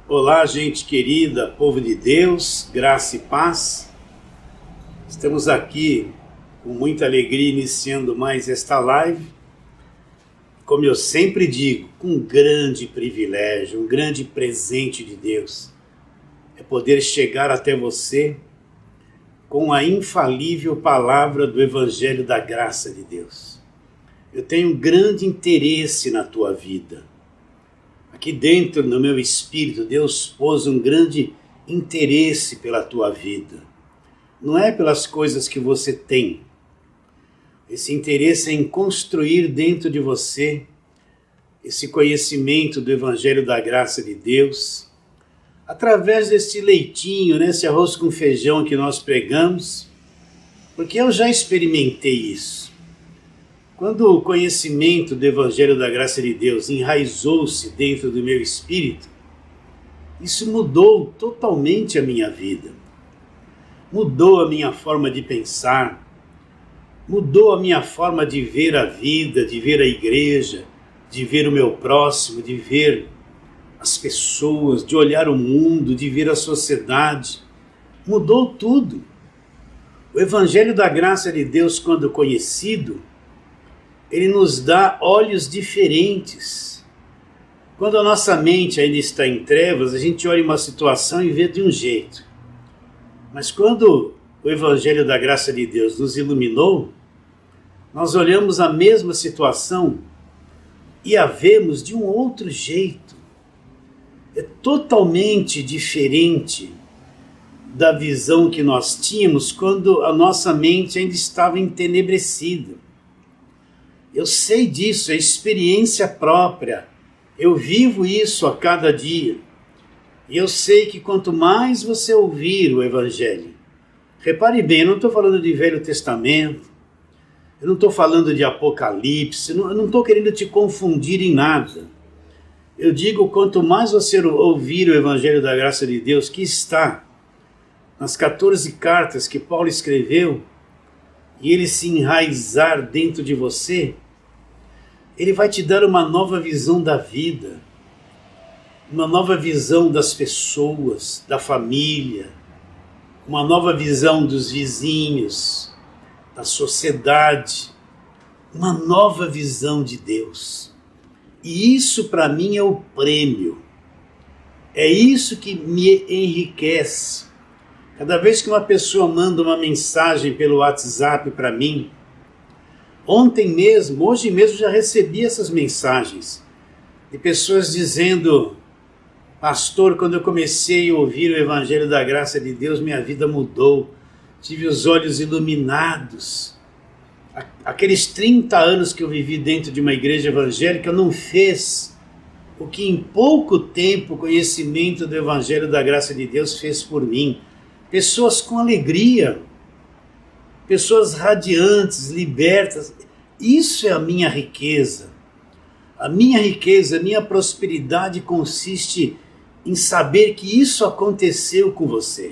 Olá, gente querida, povo de Deus, graça e paz. Estamos aqui com muita alegria iniciando mais esta live. Como eu sempre digo, com um grande privilégio, um grande presente de Deus é poder chegar até você com a infalível palavra do Evangelho da Graça de Deus. Eu tenho um grande interesse na tua vida. Aqui dentro, no meu espírito, Deus pôs um grande interesse pela tua vida. Não é pelas coisas que você tem. Esse interesse é em construir dentro de você esse conhecimento do Evangelho da Graça de Deus, através desse leitinho, esse arroz com feijão que nós pregamos, porque eu já experimentei isso. Quando o conhecimento do Evangelho da Graça de Deus enraizou-se dentro do meu espírito, isso mudou totalmente a minha vida. Mudou a minha forma de pensar, mudou a minha forma de ver a vida, de ver a igreja, de ver o meu próximo, de ver as pessoas, de olhar o mundo, de ver a sociedade. Mudou tudo. O Evangelho da Graça de Deus, quando conhecido, ele nos dá olhos diferentes. Quando a nossa mente ainda está em trevas, a gente olha uma situação e vê de um jeito. Mas quando o Evangelho da Graça de Deus nos iluminou, nós olhamos a mesma situação e a vemos de um outro jeito. É totalmente diferente da visão que nós tínhamos quando a nossa mente ainda estava entenebrecida. Eu sei disso, é experiência própria. Eu vivo isso a cada dia. E eu sei que quanto mais você ouvir o Evangelho, repare bem, eu não estou falando de Velho Testamento, eu não estou falando de Apocalipse, eu não estou querendo te confundir em nada. Eu digo, quanto mais você ouvir o Evangelho da Graça de Deus, que está nas 14 cartas que Paulo escreveu, e ele se enraizar dentro de você, ele vai te dar uma nova visão da vida, uma nova visão das pessoas, da família, uma nova visão dos vizinhos, da sociedade, uma nova visão de Deus. E isso para mim é o prêmio, é isso que me enriquece. Cada vez que uma pessoa manda uma mensagem pelo WhatsApp para mim, hoje mesmo já recebi essas mensagens de pessoas dizendo: pastor, quando eu comecei a ouvir o Evangelho da Graça de Deus, minha vida mudou, tive os olhos iluminados. Aqueles 30 anos que eu vivi dentro de uma igreja evangélica não fez o que em pouco tempo o conhecimento do Evangelho da Graça de Deus fez por mim. Pessoas com alegria, pessoas radiantes, libertas. Isso é a minha riqueza. A minha riqueza, a minha prosperidade consiste em saber que isso aconteceu com você.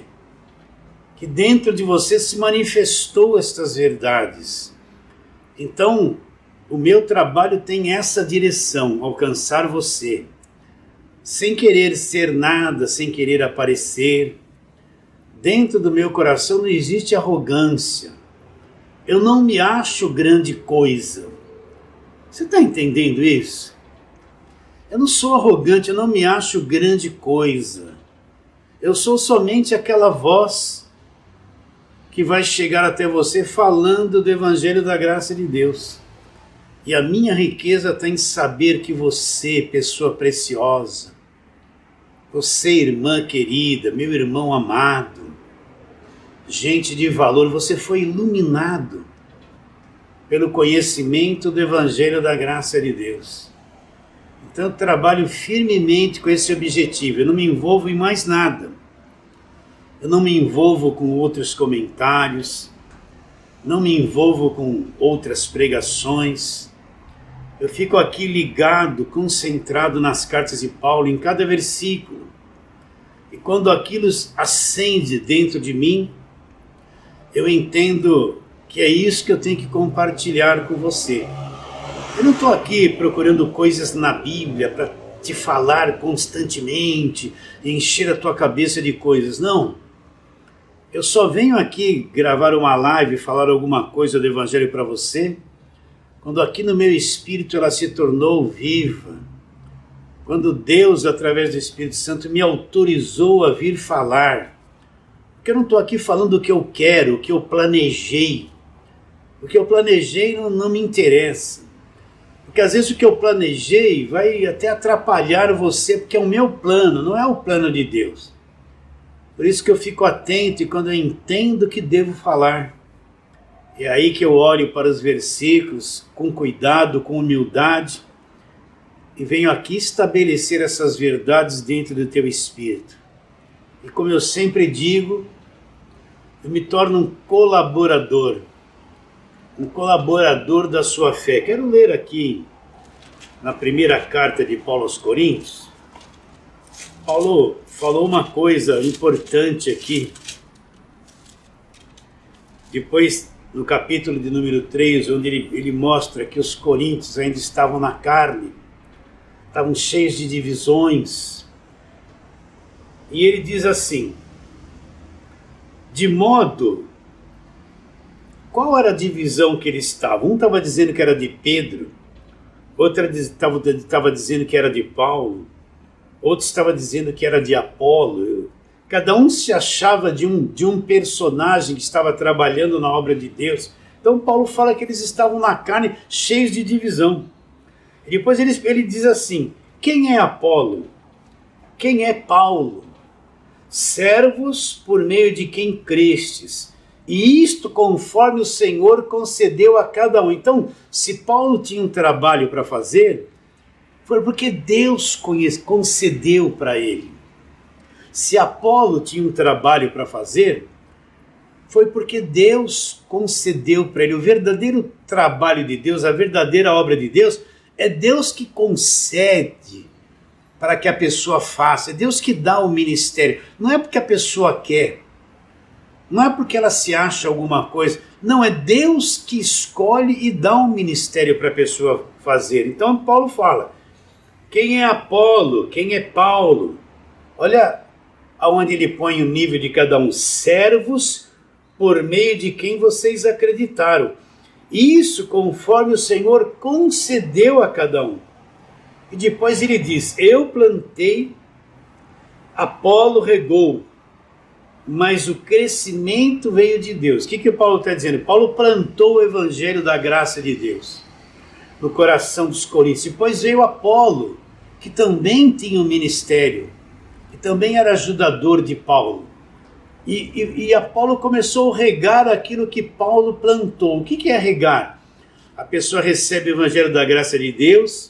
Que dentro de você se manifestou estas verdades. Então, o meu trabalho tem essa direção, alcançar você. Sem querer ser nada, sem querer aparecer. Dentro do meu coração não existe arrogância. Eu não me acho grande coisa. Você está entendendo isso? Eu não sou arrogante, eu não me acho grande coisa. Eu sou somente aquela voz que vai chegar até você falando do Evangelho da Graça de Deus. E a minha riqueza está em saber que você, pessoa preciosa, você, irmã querida, meu irmão amado, gente de valor, você foi iluminado pelo conhecimento do Evangelho da Graça de Deus. Então eu trabalho firmemente com esse objetivo, eu não me envolvo em mais nada. Eu não me envolvo com outros comentários, não me envolvo com outras pregações. Eu fico aqui ligado, concentrado nas cartas de Paulo, em cada versículo. E quando aquilo acende dentro de mim, eu entendo que é isso que eu tenho que compartilhar com você. Eu não estou aqui procurando coisas na Bíblia para te falar constantemente, encher a tua cabeça de coisas. Não. Eu só venho aqui gravar uma live, falar alguma coisa do Evangelho para você, quando aqui no meu espírito ela se tornou viva. Quando Deus, através do Espírito Santo, me autorizou a vir falar. Porque eu não estou aqui falando o que eu quero, o que eu planejei. O que eu planejei não me interessa. Porque às vezes o que eu planejei vai até atrapalhar você, porque é o meu plano, não é o plano de Deus. Por isso que eu fico atento e quando eu entendo que devo falar, é aí que eu olho para os versículos com cuidado, com humildade, e venho aqui estabelecer essas verdades dentro do teu espírito. E como eu sempre digo, eu me torno um colaborador da sua fé. Quero ler aqui na primeira carta de Paulo aos Coríntios. Paulo falou uma coisa importante aqui. Depois, no capítulo de número 3, onde ele mostra que os coríntios ainda estavam na carne, estavam cheios de divisões. E ele diz assim, de modo... Qual era a divisão que eles estavam? Um estava dizendo que era de Pedro, outro estava dizendo que era de Paulo, outro estava dizendo que era de Apolo. Cada um se achava de um personagem que estava trabalhando na obra de Deus. Então Paulo fala que eles estavam na carne cheios de divisão. E depois ele diz assim, quem é Apolo? Quem é Paulo? Servos por meio de quem crestes. E isto conforme o Senhor concedeu a cada um. Então, se Paulo tinha um trabalho para fazer, foi porque Deus concedeu para ele. Se Apolo tinha um trabalho para fazer, foi porque Deus concedeu para ele. O verdadeiro trabalho de Deus, a verdadeira obra de Deus, é Deus que concede para que a pessoa faça. É Deus que dá o ministério. Não é porque a pessoa quer. Não é porque ela se acha alguma coisa. Não, é Deus que escolhe e dá um ministério para a pessoa fazer. Então Paulo fala, quem é Apolo? Quem é Paulo? Olha aonde ele põe o nível de cada um. Servos por meio de quem vocês acreditaram. Isso conforme o Senhor concedeu a cada um. E depois ele diz, eu plantei, Apolo regou, mas o crescimento veio de Deus. O que o Paulo está dizendo? Paulo plantou o evangelho da graça de Deus no coração dos coríntios. Depois veio Apolo, que também tinha um ministério, que também era ajudador de Paulo. E Apolo começou a regar aquilo que Paulo plantou. O que é regar? A pessoa recebe o evangelho da graça de Deus,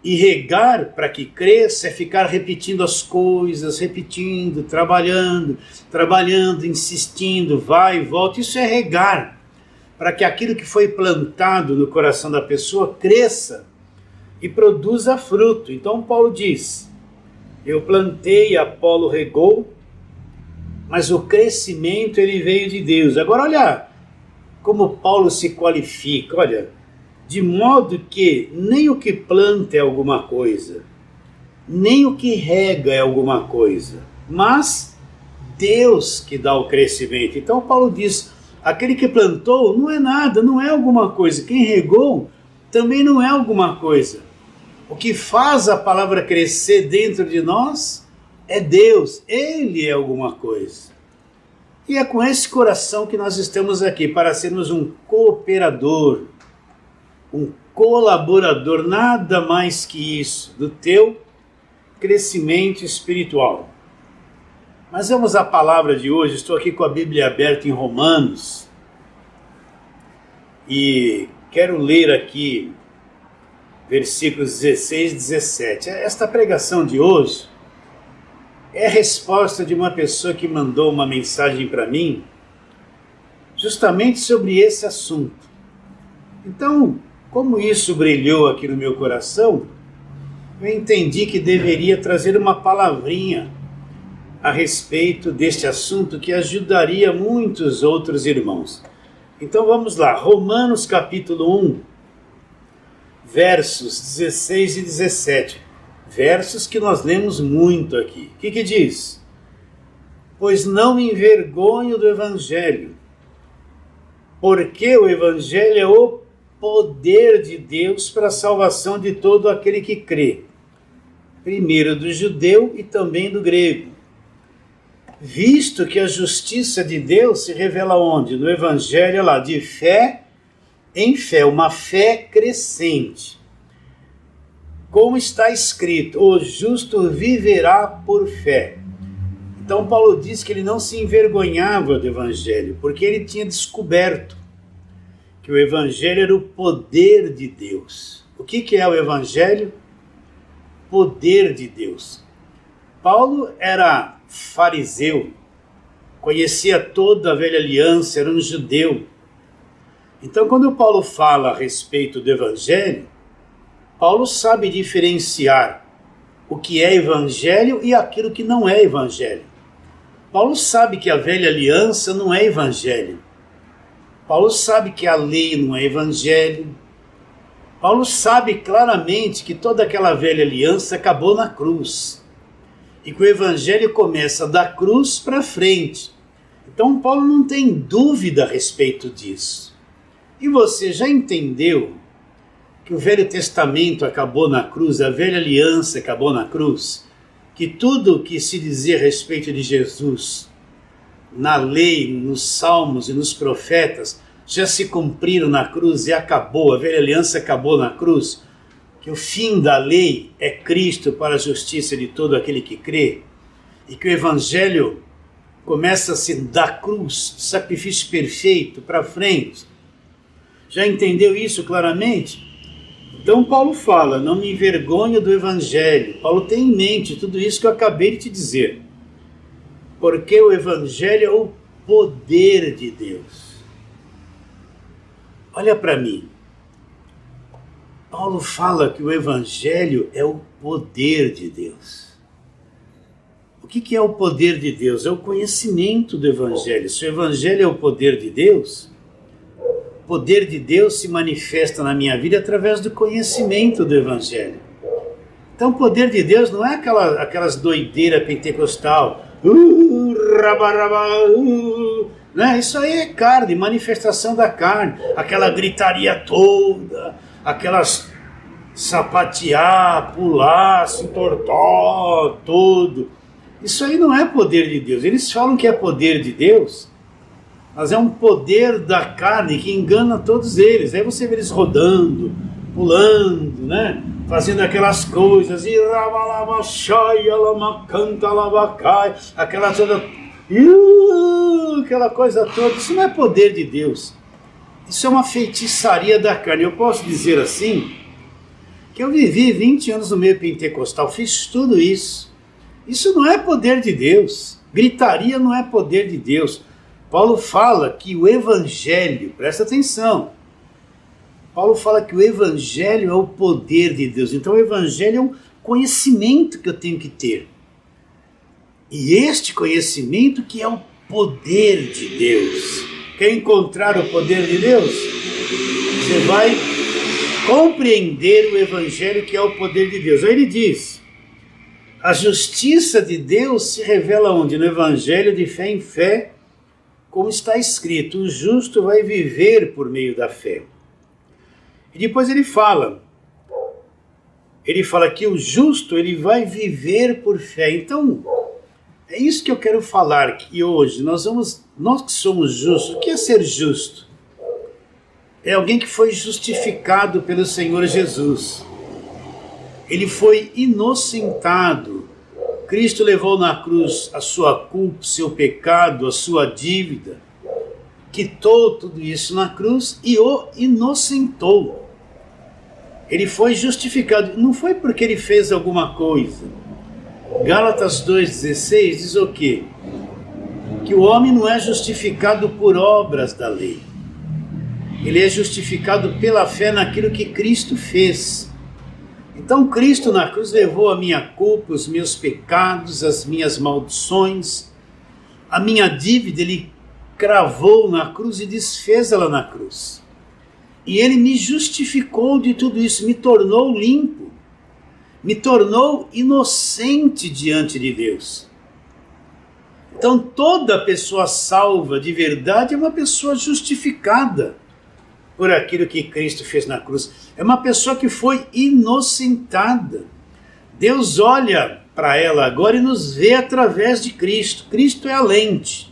e regar para que cresça é ficar repetindo as coisas, repetindo, trabalhando, insistindo, vai e volta. Isso é regar, para que aquilo que foi plantado no coração da pessoa cresça e produza fruto. Então Paulo diz, eu plantei, Apolo regou, mas o crescimento ele veio de Deus. Agora olha como Paulo se qualifica, olha, de modo que nem o que planta é alguma coisa, nem o que rega é alguma coisa, mas Deus que dá o crescimento. Então Paulo diz, aquele que plantou não é nada, não é alguma coisa, quem regou também não é alguma coisa. O que faz a palavra crescer dentro de nós é Deus, Ele é alguma coisa. E é com esse coração que nós estamos aqui, para sermos um cooperador, um colaborador, nada mais que isso, do teu crescimento espiritual. Mas vamos à palavra de hoje. Estou aqui com a Bíblia aberta em Romanos e quero ler aqui versículos 16 e 17. Esta pregação de hoje é a resposta de uma pessoa que mandou uma mensagem para mim justamente sobre esse assunto. Então, como isso brilhou aqui no meu coração, eu entendi que deveria trazer uma palavrinha a respeito deste assunto que ajudaria muitos outros irmãos. Então vamos lá, Romanos capítulo 1, versos 16 e 17. Versos que nós lemos muito aqui. O que diz? Pois não me envergonho do Evangelho, porque o Evangelho é o poder de Deus para a salvação de todo aquele que crê, primeiro do judeu e também do grego. Visto que a justiça de Deus se revela onde? No Evangelho, lá, de fé em fé, uma fé crescente. Como está escrito, o justo viverá por fé. Então Paulo diz que ele não se envergonhava do Evangelho, porque ele tinha descoberto que o Evangelho era o poder de Deus. O que é o Evangelho? Poder de Deus. Paulo era fariseu, conhecia toda a velha aliança, era um judeu. Então quando Paulo fala a respeito do Evangelho, Paulo sabe diferenciar o que é Evangelho e aquilo que não é Evangelho. Paulo sabe que a velha aliança não é Evangelho. Paulo sabe que a lei não é Evangelho. Paulo sabe claramente que toda aquela velha aliança acabou na cruz. E que o Evangelho começa da cruz para frente. Então Paulo não tem dúvida a respeito disso. E você já entendeu que o Velho Testamento acabou na cruz, a velha aliança acabou na cruz, que tudo o que se dizia a respeito de Jesus, na lei, nos salmos e nos profetas, já se cumpriram na cruz e acabou, a velha aliança acabou na cruz, que o fim da lei é Cristo para a justiça de todo aquele que crê, e que o Evangelho começa-se da cruz, sacrifício perfeito, para frente. Já entendeu isso claramente? Então Paulo fala, não me envergonho do Evangelho. Paulo tem em mente tudo isso que eu acabei de te dizer. Porque o Evangelho é o poder de Deus. Olha para mim. Paulo fala que o Evangelho é o poder de Deus. O que é o poder de Deus? É o conhecimento do Evangelho. Se o Evangelho é o poder de Deus, o poder de Deus se manifesta na minha vida através do conhecimento do Evangelho. Então o poder de Deus não é aquelas doideiras pentecostal, né? Isso aí é carne, manifestação da carne, aquela gritaria toda, aquelas sapatear, pular, se entortar, tudo. Isso aí não é poder de Deus. Eles falam que é poder de Deus, mas é um poder da carne que engana todos eles. Aí você vê eles rodando, pulando, né? Fazendo aquelas coisas, e aquela toda, aquela coisa toda. Isso não é poder de Deus. Isso é uma feitiçaria da carne. Eu posso dizer assim, que eu vivi 20 anos no meio pentecostal, fiz tudo isso. Isso não é poder de Deus. Gritaria não é poder de Deus. Paulo fala que o Evangelho, presta atenção, Paulo fala que o Evangelho é o poder de Deus. Então o Evangelho é um conhecimento que eu tenho que ter. E este conhecimento que é o poder de Deus. Quer encontrar o poder de Deus? Você vai compreender o Evangelho que é o poder de Deus. Aí ele diz, a justiça de Deus se revela onde? No Evangelho de fé em fé, como está escrito, o justo vai viver por meio da fé. E depois ele fala que o justo ele vai viver por fé. Então, é isso que eu quero falar aqui hoje. Nós que somos justos, o que é ser justo? É alguém que foi justificado pelo Senhor Jesus. Ele foi inocentado. Cristo levou na cruz a sua culpa, o seu pecado, a sua dívida, quitou tudo isso na cruz e o inocentou. Ele foi justificado, não foi porque ele fez alguma coisa. Gálatas 2,16 diz o quê? Que o homem não é justificado por obras da lei. Ele é justificado pela fé naquilo que Cristo fez. Então Cristo na cruz levou a minha culpa, os meus pecados, as minhas maldições, a minha dívida, ele cravou na cruz e desfez ela na cruz. E ele me justificou de tudo isso, me tornou limpo, me tornou inocente diante de Deus. Então toda pessoa salva de verdade é uma pessoa justificada por aquilo que Cristo fez na cruz. É uma pessoa que foi inocentada. Deus olha para ela agora e nos vê através de Cristo. Cristo é a lente.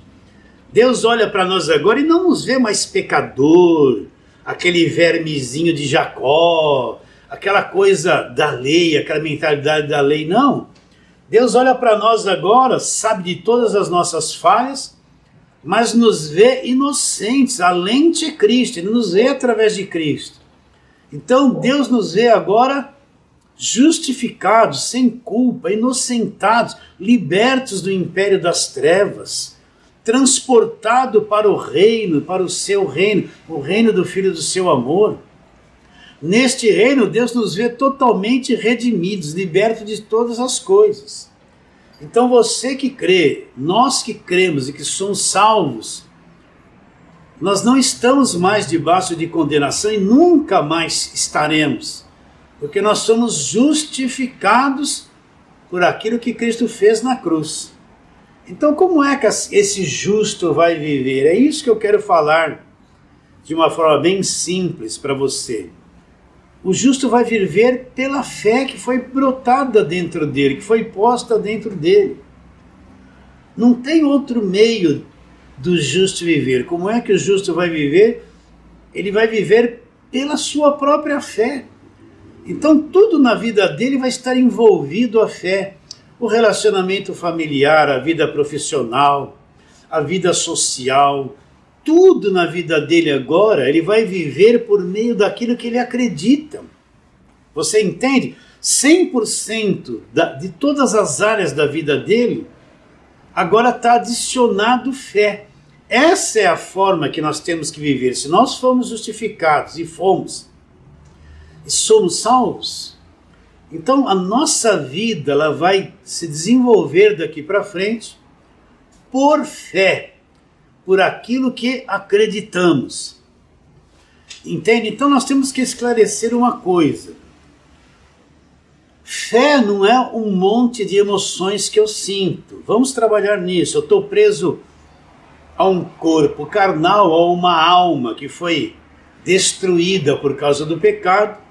Deus olha para nós agora e não nos vê mais pecador, aquele vermezinho de Jacó, aquela coisa da lei, aquela mentalidade da lei. Não. Deus olha para nós agora, sabe de todas as nossas falhas, mas nos vê inocentes. A lente é Cristo, Ele nos vê através de Cristo. Então Deus nos vê agora justificados, sem culpa, inocentados, libertos do império das trevas, transportado para o reino, para o seu reino, o reino do Filho do seu amor. Neste reino, Deus nos vê totalmente redimidos, libertos de todas as coisas. Então você que crê, nós que cremos e que somos salvos, nós não estamos mais debaixo de condenação e nunca mais estaremos, porque nós somos justificados por aquilo que Cristo fez na cruz. Então como é que esse justo vai viver? É isso que eu quero falar de uma forma bem simples para você. O justo vai viver pela fé que foi brotada dentro dele, que foi posta dentro dele. Não tem outro meio do justo viver. Como é que o justo vai viver? Ele vai viver pela sua própria fé. Então tudo na vida dele vai estar envolvido a fé. O relacionamento familiar, a vida profissional, a vida social, tudo na vida dele agora, ele vai viver por meio daquilo que ele acredita. Você entende? 100% de todas as áreas da vida dele, agora está adicionado fé. Essa é a forma que nós temos que viver. Se nós formos justificados e somos salvos, então a nossa vida ela vai se desenvolver daqui para frente por fé, por aquilo que acreditamos. Entende? Então nós temos que esclarecer uma coisa. Fé não é um monte de emoções que eu sinto. Vamos trabalhar nisso. Eu estou preso a um corpo carnal, a uma alma que foi destruída por causa do pecado.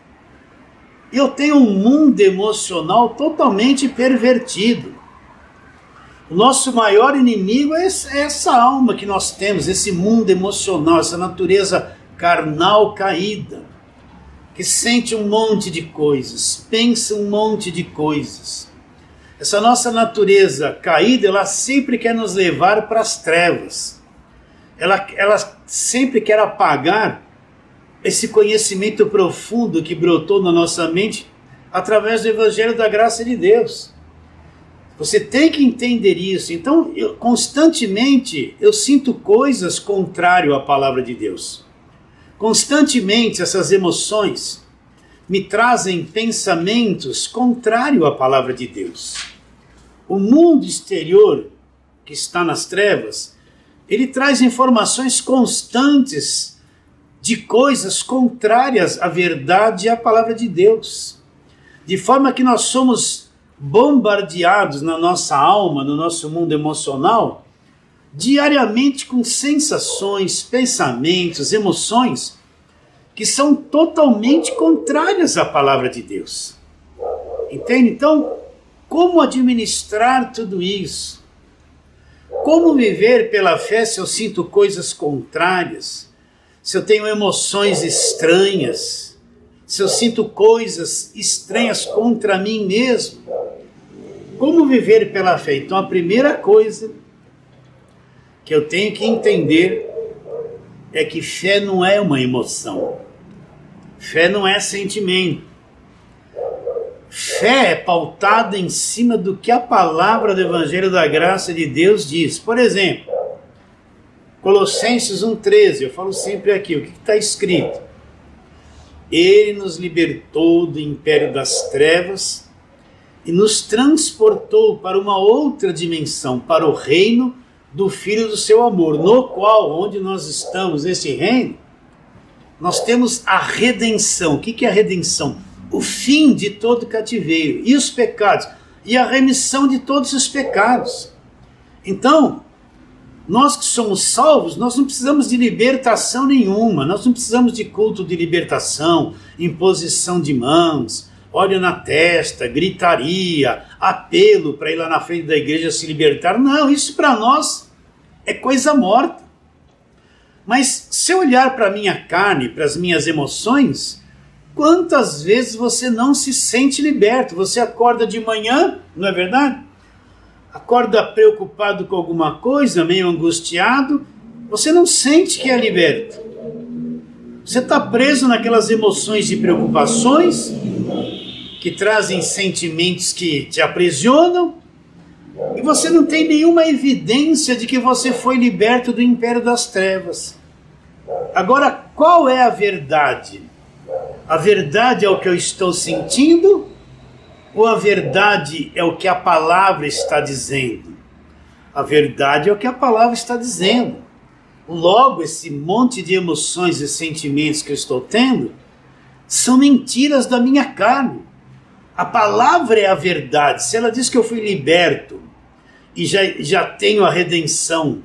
Eu tenho um mundo emocional totalmente pervertido. O nosso maior inimigo é essa alma que nós temos, esse mundo emocional, essa natureza carnal caída, que sente um monte de coisas, pensa um monte de coisas. Essa nossa natureza caída, ela sempre quer nos levar para as trevas. Ela sempre quer apagar esse conhecimento profundo que brotou na nossa mente através do Evangelho da Graça de Deus. Você tem que entender isso. Então, constantemente eu sinto coisas contrárias à palavra de Deus. Constantemente essas emoções me trazem pensamentos contrários à palavra de Deus. O mundo exterior que está nas trevas, ele traz informações constantes de coisas contrárias à verdade e à palavra de Deus. De forma que nós somos bombardeados na nossa alma, no nosso mundo emocional, diariamente com sensações, pensamentos, emoções que são totalmente contrárias à palavra de Deus. Entende? Então, como administrar tudo isso? Como viver pela fé se eu sinto coisas contrárias? Se eu tenho emoções estranhas? Se eu sinto coisas estranhas contra mim mesmo? Como viver pela fé? Então a primeira coisa que eu tenho que entender é que fé não é uma emoção. Fé não é sentimento. Fé é pautada em cima do que a palavra do Evangelho da Graça de Deus diz. Por exemplo, Colossenses 1,13, eu falo sempre aqui, o que está escrito? Ele nos libertou do império das trevas e nos transportou para uma outra dimensão, para o reino do Filho do seu amor, no qual, onde nós estamos, nesse reino, nós temos a redenção. O que é a redenção? o fim de todo cativeiro, e os pecados, e a remissão de todos os pecados. Então, nós que somos salvos, nós não precisamos de libertação nenhuma, nós não precisamos de culto de libertação, imposição de mãos, óleo na testa, gritaria, apelo para ir lá na frente da igreja se libertar. Não, isso para nós é coisa morta. Mas se eu olhar para a minha carne, para as minhas emoções, quantas vezes você não se sente liberto? Você acorda de manhã, não é verdade? Acorda preocupado com alguma coisa, meio angustiado, você não sente que é liberto. Você está preso naquelas emoções de preocupações, que trazem sentimentos que te aprisionam, e você não tem nenhuma evidência de que você foi liberto do império das trevas. Agora, qual é a verdade? A verdade é o que eu estou sentindo? Ou a verdade é o que a palavra está dizendo? A verdade é o que a palavra está dizendo. Logo, esse monte de emoções e sentimentos que eu estou tendo são mentiras da minha carne. A palavra é a verdade. Se ela diz que eu fui liberto e já tenho a redenção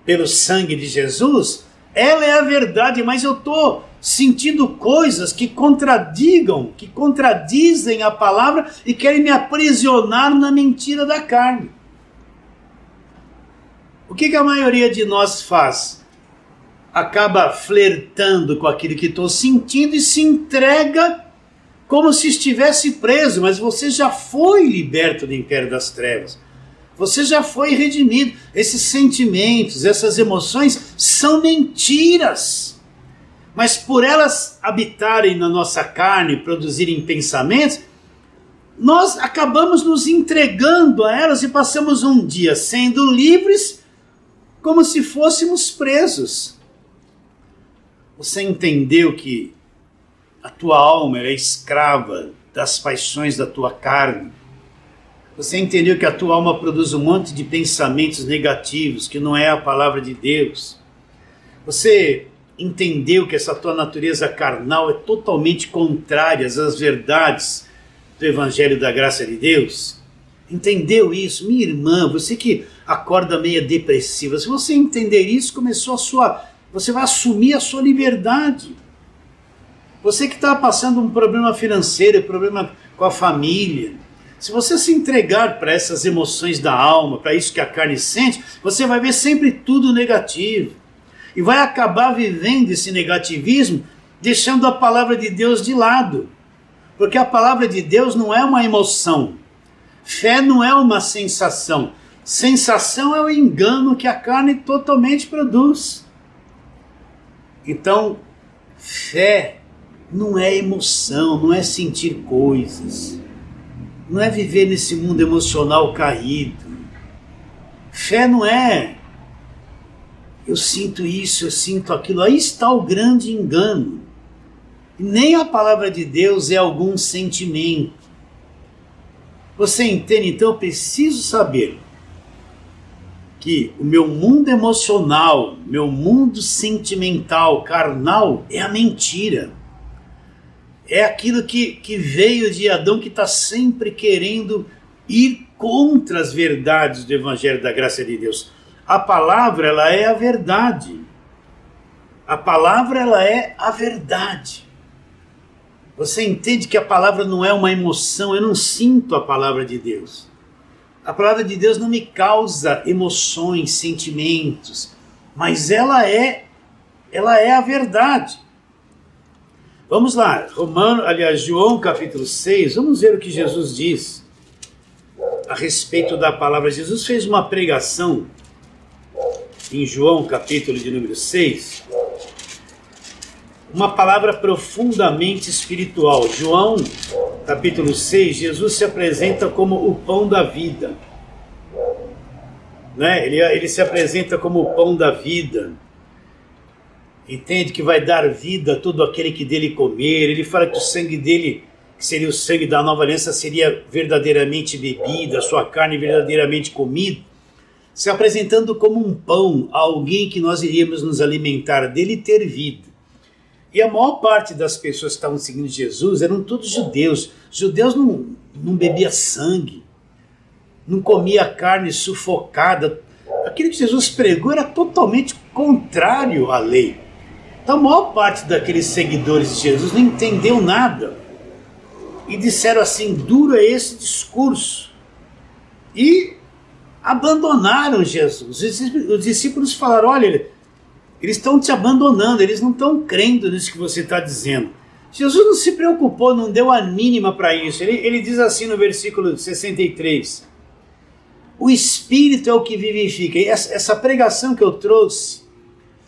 pelo sangue de Jesus, ela é a verdade, mas eu estou sentindo coisas que contradizem a palavra e querem me aprisionar na mentira da carne. O que a maioria de nós faz? Acaba flertando com aquilo que estou sentindo e se entrega como se estivesse preso, mas você já foi liberto do império das trevas. Você já foi redimido. Esses sentimentos, essas emoções são mentiras. Mas por elas habitarem na nossa carne, produzirem pensamentos, nós acabamos nos entregando a elas e passamos um dia sendo livres como se fôssemos presos. Você entendeu que a tua alma é escrava das paixões da tua carne? Você entendeu que a tua alma produz um monte de pensamentos negativos, que não é a palavra de Deus? Você entendeu que essa tua natureza carnal é totalmente contrária às verdades do Evangelho da Graça de Deus? Entendeu isso? Minha irmã, você que acorda meio depressiva, se você entender isso, você vai assumir a sua liberdade. Você que está passando um problema financeiro, problema com a família, se você se entregar para essas emoções da alma, para isso que a carne sente, você vai ver sempre tudo negativo. E vai acabar vivendo esse negativismo, deixando a palavra de Deus de lado. Porque a palavra de Deus não é uma emoção. Fé não é uma sensação. Sensação é o engano que a carne totalmente produz. Então, fé não é emoção, não é sentir coisas. Não é viver nesse mundo emocional caído. Fé não é eu sinto isso, eu sinto aquilo. Aí está o grande engano. E nem a palavra de Deus é algum sentimento. Você entende? Então eu preciso saber que o meu mundo emocional, meu mundo sentimental, carnal, é a mentira. É aquilo que veio de Adão, que está sempre querendo ir contra as verdades do Evangelho da Graça de Deus. A palavra, ela é a verdade. A palavra, ela é a verdade. Você entende que a palavra não é uma emoção, eu não sinto a palavra de Deus. A palavra de Deus não me causa emoções, sentimentos, mas ela é a verdade. Vamos lá, João capítulo 6, vamos ver o que Jesus diz a respeito da palavra. Jesus fez uma pregação em João capítulo de número 6, uma palavra profundamente espiritual. João capítulo 6, Jesus se apresenta como o pão da vida. Né? Ele se apresenta como o pão da vida. Entende que vai dar vida a todo aquele que dele comer. Ele fala que o sangue dele, que seria o sangue da nova aliança, seria verdadeiramente bebida, a sua carne verdadeiramente comida. Se apresentando como um pão, alguém que nós iríamos nos alimentar dele e ter vida. E a maior parte das pessoas que estavam seguindo Jesus eram todos judeus. Judeus não bebia sangue, não comia carne sufocada. Aquilo que Jesus pregou era totalmente contrário à lei. Então a maior parte daqueles seguidores de Jesus não entendeu nada. E disseram assim, duro é esse discurso. E abandonaram Jesus. Os discípulos falaram, olha, eles estão te abandonando, eles não estão crendo nisso que você está dizendo. Jesus não se preocupou, não deu a mínima para isso. Ele diz assim no versículo 63, o Espírito é o que vivifica. E essa pregação que eu trouxe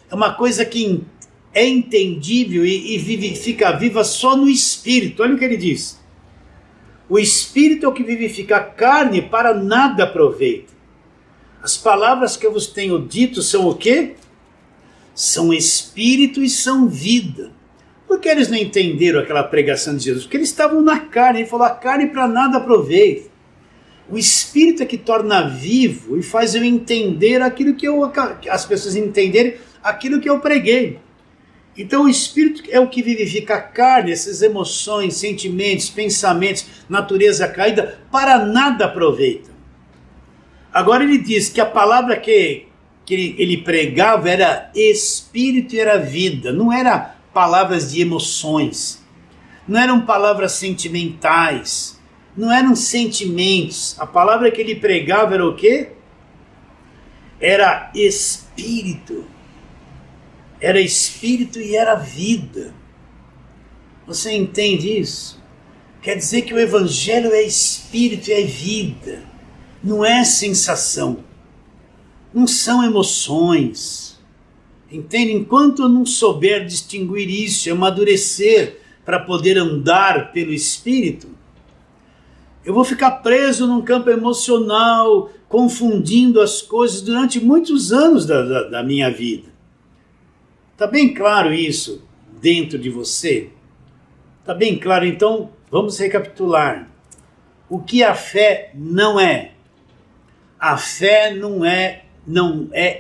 é uma coisa que é entendível e fica viva só no Espírito. Olha o que ele diz. O Espírito é o que vivifica, a carne para nada aproveita. As palavras que eu vos tenho dito são o quê? São Espírito e são vida. Por que eles não entenderam aquela pregação de Jesus? Porque eles estavam na carne. Ele falou, a carne para nada aproveita. O Espírito é que torna vivo e faz eu entender aquilo que as pessoas entenderem aquilo que eu preguei. Então o Espírito é o que vivifica a carne, essas emoções, sentimentos, pensamentos, natureza caída, para nada aproveita. Agora ele diz que a palavra que ele pregava era Espírito e era vida, não era palavras de emoções, não eram palavras sentimentais, não eram sentimentos. A palavra que ele pregava era o quê? Era Espírito. Era Espírito e era vida. Você entende isso? Quer dizer que o Evangelho é Espírito e é vida. Não é sensação. Não são emoções. Entende? Enquanto eu não souber distinguir isso, amadurecer para poder andar pelo Espírito, eu vou ficar preso num campo emocional, confundindo as coisas durante muitos anos da minha vida. Está bem claro isso dentro de você? Está bem claro? Então, vamos recapitular. O que a fé não é? A fé não é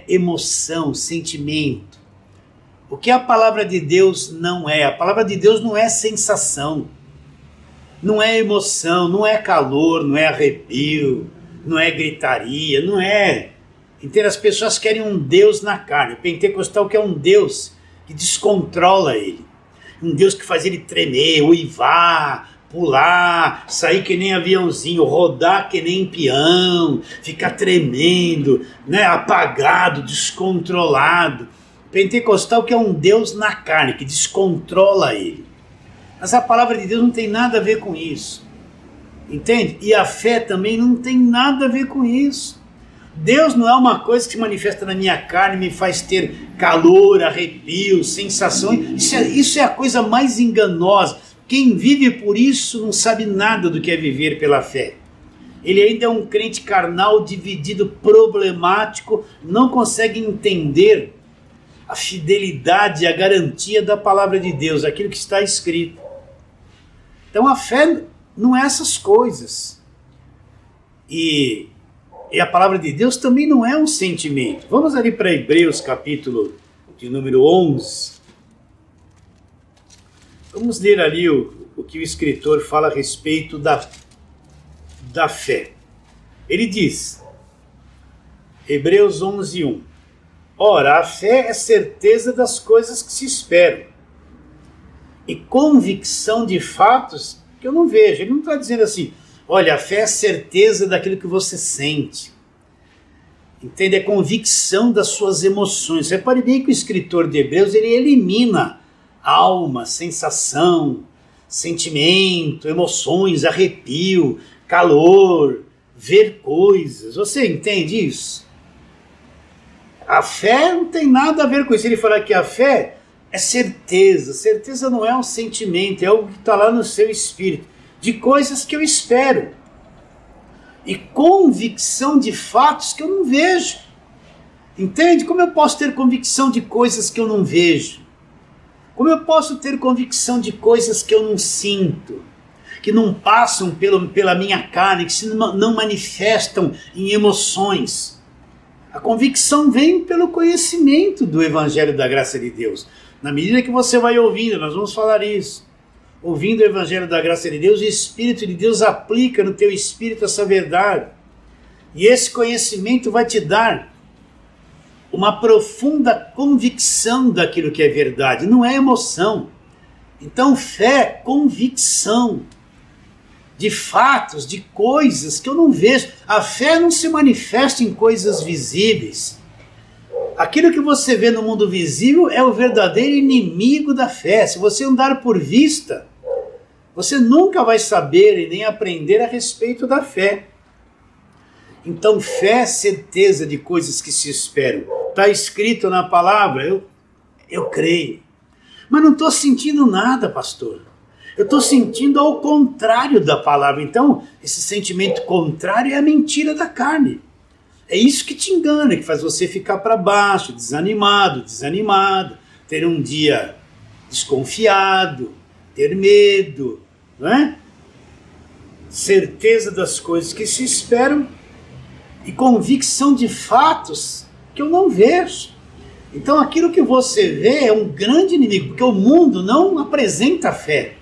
emoção, sentimento. O que a palavra de Deus não é? A palavra de Deus não é sensação, não é emoção, não é calor, não é arrepio, não é gritaria, não é. Então as pessoas querem um Deus na carne. O pentecostal quer um Deus que descontrola ele. Um Deus que faz ele tremer, uivar, pular, sair que nem aviãozinho, rodar que nem peão, ficar tremendo, né, apagado, descontrolado. O pentecostal quer um Deus na carne, que descontrola ele. Mas a palavra de Deus não tem nada a ver com isso. Entende? E a fé também não tem nada a ver com isso. Deus não é uma coisa que se manifesta na minha carne, me faz ter calor, arrepio, sensações. Isso é a coisa mais enganosa. Quem vive por isso não sabe nada do que é viver pela fé. Ele ainda é um crente carnal, dividido, problemático, não consegue entender a fidelidade e a garantia da palavra de Deus, aquilo que está escrito. Então a fé não é essas coisas. E a palavra de Deus também não é um sentimento. Vamos ali para Hebreus, capítulo de número 11. Vamos ler ali o que o escritor fala a respeito da fé. Ele diz, Hebreus 11, 1. Ora, a fé é certeza das coisas que se esperam e convicção de fatos que eu não vejo. Ele não está dizendo assim, olha, a fé é certeza daquilo que você sente. Entende? É convicção das suas emoções. Repare bem que o escritor de Hebreus, ele elimina alma, sensação, sentimento, emoções, arrepio, calor, ver coisas. Você entende isso? A fé não tem nada a ver com isso. Ele fala que a fé é certeza. Certeza não é um sentimento, é algo que está lá no seu espírito, de coisas que eu espero. E convicção de fatos que eu não vejo. Entende? Como eu posso ter convicção de coisas que eu não vejo? Como eu posso ter convicção de coisas que eu não sinto? Que não passam pela minha carne, que não manifestam em emoções? A convicção vem pelo conhecimento do Evangelho da Graça de Deus. Na medida que você vai ouvindo, nós vamos falar isso, ouvindo o Evangelho da Graça de Deus, o Espírito de Deus aplica no teu espírito essa verdade. E esse conhecimento vai te dar uma profunda convicção daquilo que é verdade, não é emoção. Então fé é convicção de fatos, de coisas que eu não vejo. A fé não se manifesta em coisas visíveis. Aquilo que você vê no mundo visível é o verdadeiro inimigo da fé. Se você andar por vista, você nunca vai saber e nem aprender a respeito da fé. Então fé é certeza de coisas que se esperam. Está escrito na palavra, eu creio. Mas não estou sentindo nada, pastor. Eu estou sentindo ao contrário da palavra. Então, esse sentimento contrário é a mentira da carne. É isso que te engana, que faz você ficar para baixo, desanimado, ter um dia desconfiado, ter medo, não é? Certeza das coisas que se esperam e convicção de fatos que eu não vejo. Então aquilo que você vê é um grande inimigo, porque o mundo não apresenta fé.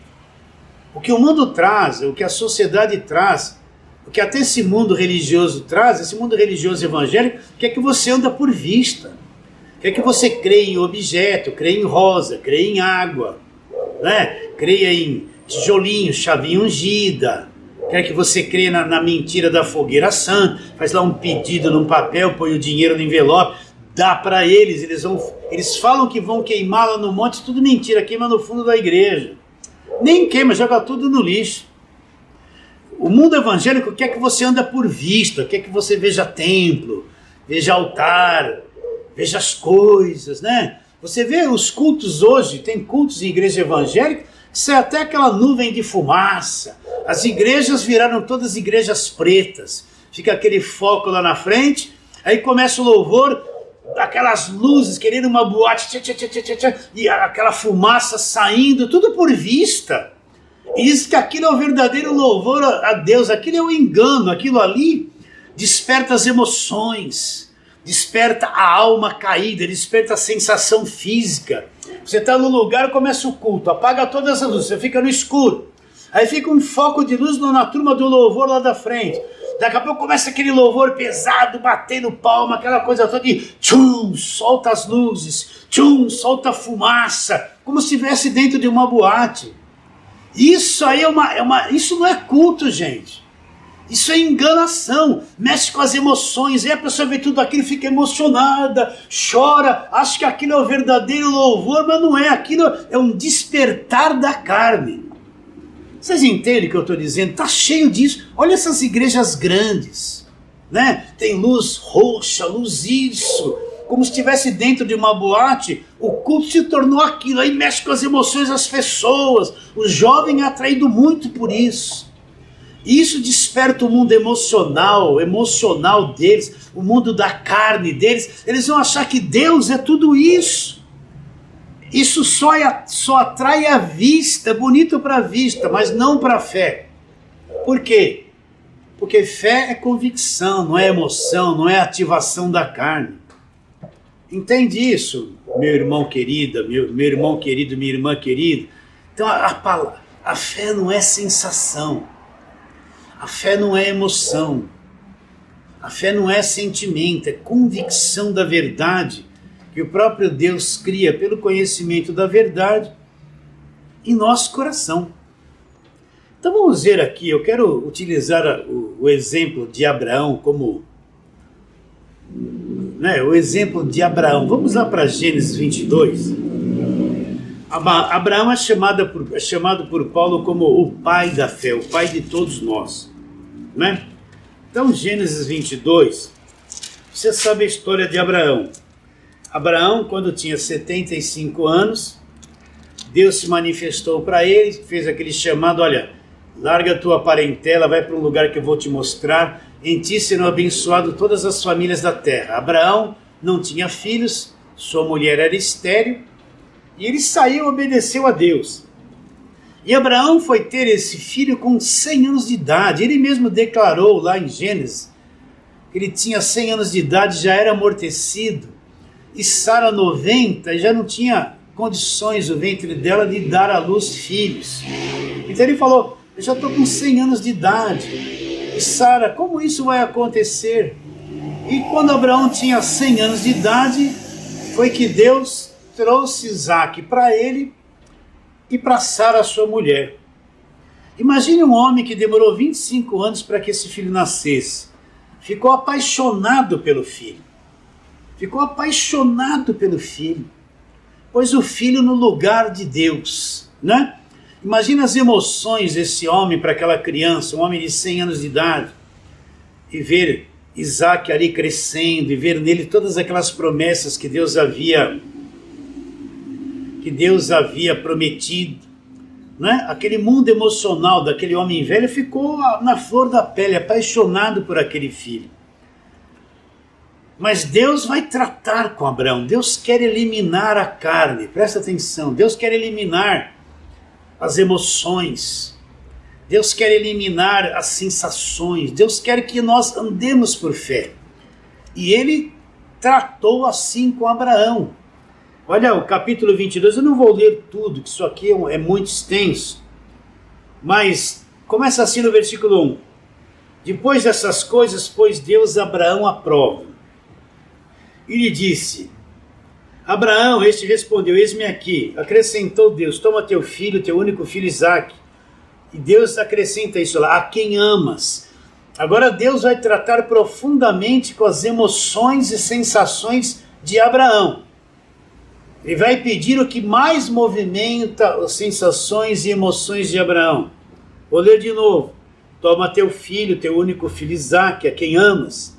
O que o mundo traz, o que a sociedade traz, o que até esse mundo religioso traz, esse mundo religioso evangélico, quer que você anda por vista. Quer que você creia em objeto, creia em rosa, creia em água, né? Creia em tijolinho, chavinha ungida. Quer que você creia na mentira da fogueira santa, faz lá um pedido num papel, põe o dinheiro no envelope, dá para eles, eles falam que vão queimá-la no monte, tudo mentira, queima no fundo da igreja. Nem queima, joga tudo no lixo. O mundo evangélico quer que você anda por vista, quer que você veja templo, veja altar, veja as coisas, né? Você vê os cultos hoje, tem cultos em igreja evangélica, que sai até aquela nuvem de fumaça. As igrejas viraram todas igrejas pretas. Fica aquele foco lá na frente, aí começa o louvor, aquelas luzes, querendo uma boate, e aquela fumaça saindo, tudo por vista. E diz que aquilo é o verdadeiro louvor a Deus, aquilo é o engano, aquilo ali desperta as emoções, desperta a alma caída, desperta a sensação física. Você está no lugar, começa o culto, apaga todas as luzes, você fica no escuro. Aí fica um foco de luz na turma do louvor lá da frente. Daqui a pouco começa aquele louvor pesado, batendo palma, aquela coisa toda de tchum, solta as luzes, tchum, solta a fumaça, como se estivesse dentro de uma boate. Isso aí isso não é culto, gente. Isso é enganação, mexe com as emoções, aí a pessoa vê tudo aquilo, fica emocionada, chora, acha que aquilo é o verdadeiro louvor, mas não é, aquilo é um despertar da carne. Vocês entendem o que eu estou dizendo? Está cheio disso. Olha essas igrejas grandes, né? Tem luz roxa, luz isso, como se estivesse dentro de uma boate. O culto se tornou aquilo, aí mexe com as emoções das pessoas. O jovem é atraído muito por isso. Isso desperta o mundo emocional deles, o mundo da carne deles. Eles vão achar que Deus é tudo isso. Isso só atrai a vista, bonito para a vista, mas não para a fé. Por quê? Porque fé é convicção, não é emoção, não é ativação da carne. Entende isso, meu irmão querido, meu irmão querido, minha irmã querida? Então a fé não é sensação, a fé não é emoção, a fé não é sentimento, é convicção da verdade que o próprio Deus cria pelo conhecimento da verdade em nosso coração. Então vamos ver aqui, eu quero utilizar o exemplo de Abraão como... o exemplo de Abraão. Vamos lá para Gênesis 22. Abraão é chamado por Paulo como o pai da fé, o pai de todos nós, né? Então Gênesis 22, você sabe a história de Abraão. Abraão, quando tinha 75 anos, Deus se manifestou para ele, fez aquele chamado: olha, larga a tua parentela, vai para um lugar que eu vou te mostrar, em ti serão abençoadas todas as famílias da terra. Abraão não tinha filhos, sua mulher era estéril, e ele saiu e obedeceu a Deus. E Abraão foi ter esse filho com 100 anos de idade. Ele mesmo declarou lá em Gênesis que ele tinha 100 anos de idade, já era amortecido, e Sara 90, já não tinha condições o ventre dela de dar à luz filhos. Então ele falou, eu já estou com 100 anos de idade. E Sara, como isso vai acontecer? E quando Abraão tinha 100 anos de idade, foi que Deus trouxe Isaque para ele e para Sara, sua mulher. Imagine um homem que demorou 25 anos para que esse filho nascesse. Ficou apaixonado pelo filho. Ficou apaixonado pelo filho. Pôs o filho no lugar de Deus, né? Imagina as emoções desse homem para aquela criança, um homem de 100 anos de idade, e ver Isaque ali crescendo, e ver nele todas aquelas promessas que Deus havia prometido, né? Aquele mundo emocional daquele homem velho ficou na flor da pele, apaixonado por aquele filho. Mas Deus vai tratar com Abraão. Deus quer eliminar a carne, presta atenção. Deus quer eliminar as emoções. Deus quer eliminar as sensações. Deus quer que nós andemos por fé. E ele tratou assim com Abraão. Olha, o capítulo 22, eu não vou ler tudo, que isso aqui é muito extenso. Mas começa assim no versículo 1. Depois dessas coisas, pôs Deus Abraão à prova. E lhe disse, Abraão, este respondeu, eis-me aqui. Acrescentou Deus, toma teu filho, teu único filho Isaque. E Deus acrescenta isso lá, a quem amas. Agora Deus vai tratar profundamente com as emoções e sensações de Abraão. Ele vai pedir o que mais movimenta as sensações e emoções de Abraão. Vou ler de novo. Toma teu filho, teu único filho Isaque, a quem amas.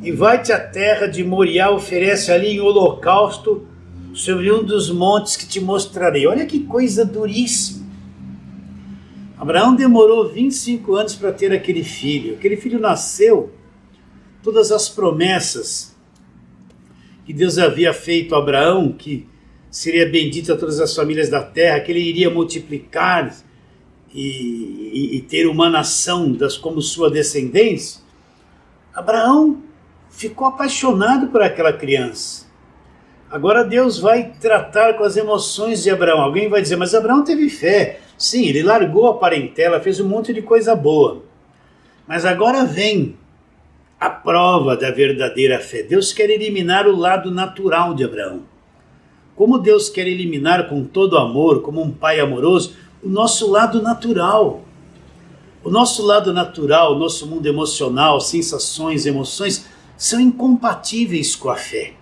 E vai-te à terra de Moriá, oferece ali em holocausto sobre um dos montes que te mostrarei. Olha que coisa duríssima. Abraão demorou 25 anos para ter aquele filho. Aquele filho nasceu, todas as promessas que Deus havia feito a Abraão, que seria bendito a todas as famílias da terra, que ele iria multiplicar e ter uma nação como sua descendência. Abraão ficou apaixonado por aquela criança. Agora Deus vai tratar com as emoções de Abraão. Alguém vai dizer, mas Abraão teve fé. Sim, ele largou a parentela, fez um monte de coisa boa. Mas agora vem a prova da verdadeira fé. Deus quer eliminar o lado natural de Abraão. Como Deus quer eliminar com todo amor, como um pai amoroso, o nosso lado natural. O nosso lado natural, o nosso mundo emocional, sensações, emoções, são incompatíveis com a fé.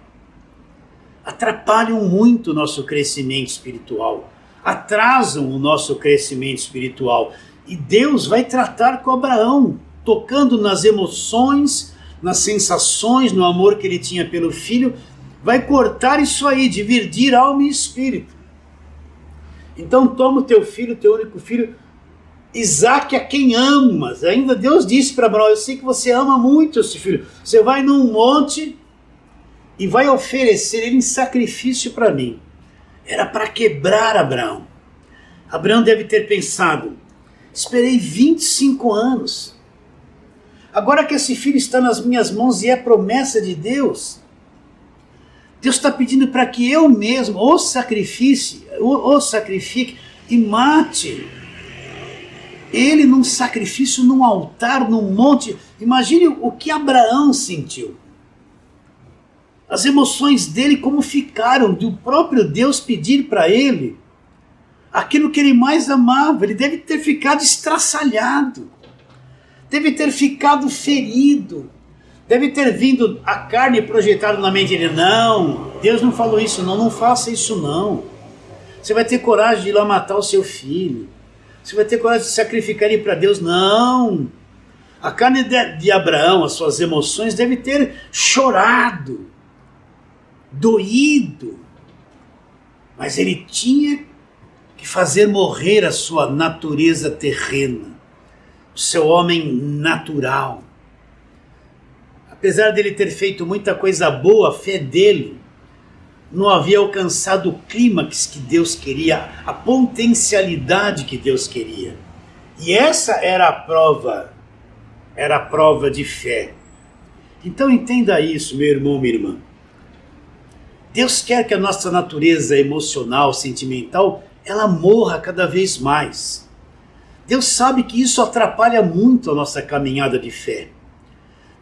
Atrapalham muito o nosso crescimento espiritual. Atrasam o nosso crescimento espiritual. E Deus vai tratar com Abraão, tocando nas emoções, nas sensações, no amor que ele tinha pelo filho, vai cortar isso aí, dividir alma e espírito. Então toma o teu filho, teu único filho, Isaque, a quem amas. Ainda Deus disse para Abraão, eu sei que você ama muito esse filho. Você vai num monte e vai oferecer ele em sacrifício para mim. Era para quebrar Abraão. Abraão deve ter pensado, esperei 25 anos. Agora que esse filho está nas minhas mãos e é promessa de Deus, Deus está pedindo para que eu mesmo o sacrifique e mate ele num sacrifício, num altar, num monte. Imagine o que Abraão sentiu. As emoções dele como ficaram, do próprio Deus pedir para ele aquilo que ele mais amava. Ele deve ter ficado estraçalhado, deve ter ficado ferido, deve ter vindo a carne projetada na mente dele. Não, Deus não falou isso, não faça isso não. Você vai ter coragem de ir lá matar o seu filho. Você vai ter coragem de sacrificar ele para Deus? Não. A carne de Abraão, as suas emoções, deve ter chorado, doído. Mas ele tinha que fazer morrer a sua natureza terrena, o seu homem natural. Apesar dele ter feito muita coisa boa, a fé dele não havia alcançado o clímax que Deus queria, a potencialidade que Deus queria. E essa era a prova de fé. Então entenda isso, meu irmão, minha irmã. Deus quer que a nossa natureza emocional, sentimental, ela morra cada vez mais. Deus sabe que isso atrapalha muito a nossa caminhada de fé.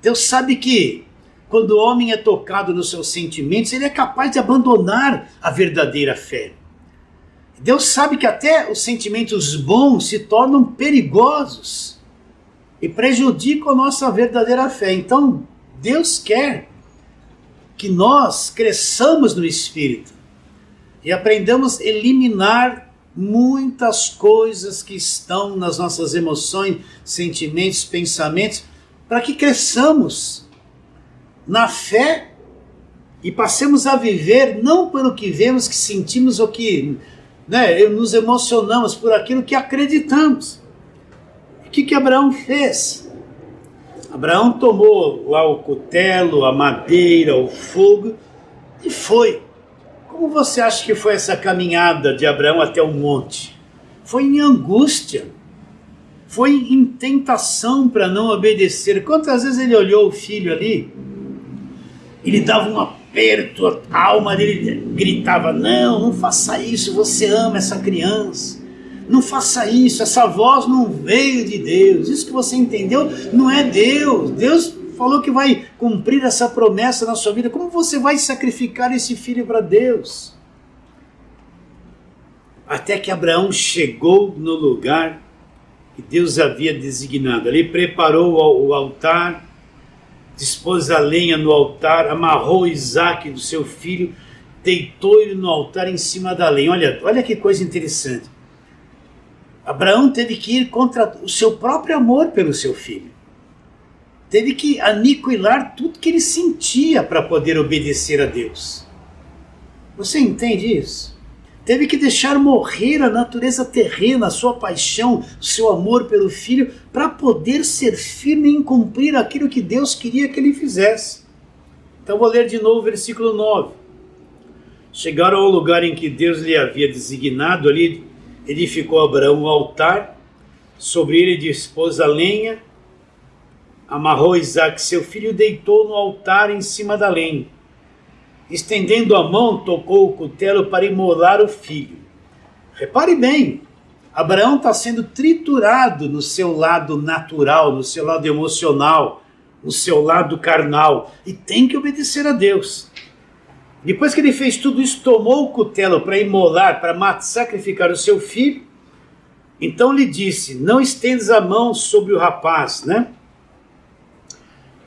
Deus sabe que quando o homem é tocado nos seus sentimentos, ele é capaz de abandonar a verdadeira fé. Deus sabe que até os sentimentos bons se tornam perigosos e prejudicam a nossa verdadeira fé. Então, Deus quer que nós cresçamos no Espírito e aprendamos a eliminar muitas coisas que estão nas nossas emoções, sentimentos, pensamentos, para que cresçamos na fé e passemos a viver não pelo que vemos, que sentimos ou que nos emocionamos, por aquilo que acreditamos. O que Abraão fez? Abraão tomou lá o cutelo, a madeira, o fogo e foi. Como você acha que foi essa caminhada de Abraão até o monte? Foi em angústia, foi em tentação para não obedecer. Quantas vezes ele olhou o filho ali, ele dava um aperto, a alma dele gritava, não faça isso, você ama essa criança, não faça isso, essa voz não veio de Deus, isso que você entendeu não é Deus, Deus falou que vai cumprir essa promessa na sua vida, como você vai sacrificar esse filho para Deus? Até que Abraão chegou no lugar que Deus havia designado, ele preparou o altar, dispôs a lenha no altar, amarrou Isaque do seu filho, deitou ele no altar em cima da lenha. Olha que coisa interessante. Abraão teve que ir contra o seu próprio amor pelo seu filho. Teve que aniquilar tudo que ele sentia para poder obedecer a Deus. Você entende isso? Teve que deixar morrer a natureza terrena, a sua paixão, o seu amor pelo filho, para poder ser firme em cumprir aquilo que Deus queria que ele fizesse. Então vou ler de novo o versículo 9. Chegaram ao lugar em que Deus lhe havia designado, ali edificou Abraão um altar, sobre ele dispôs a lenha, amarrou Isaque seu filho e deitou no altar em cima da lenha. Estendendo a mão, tocou o cutelo para imolar o filho. Repare bem, Abraão está sendo triturado no seu lado natural, no seu lado emocional, no seu lado carnal, e tem que obedecer a Deus. Depois que ele fez tudo isso, tomou o cutelo para imolar, para sacrificar o seu filho, então lhe disse, não estendas a mão sobre o rapaz,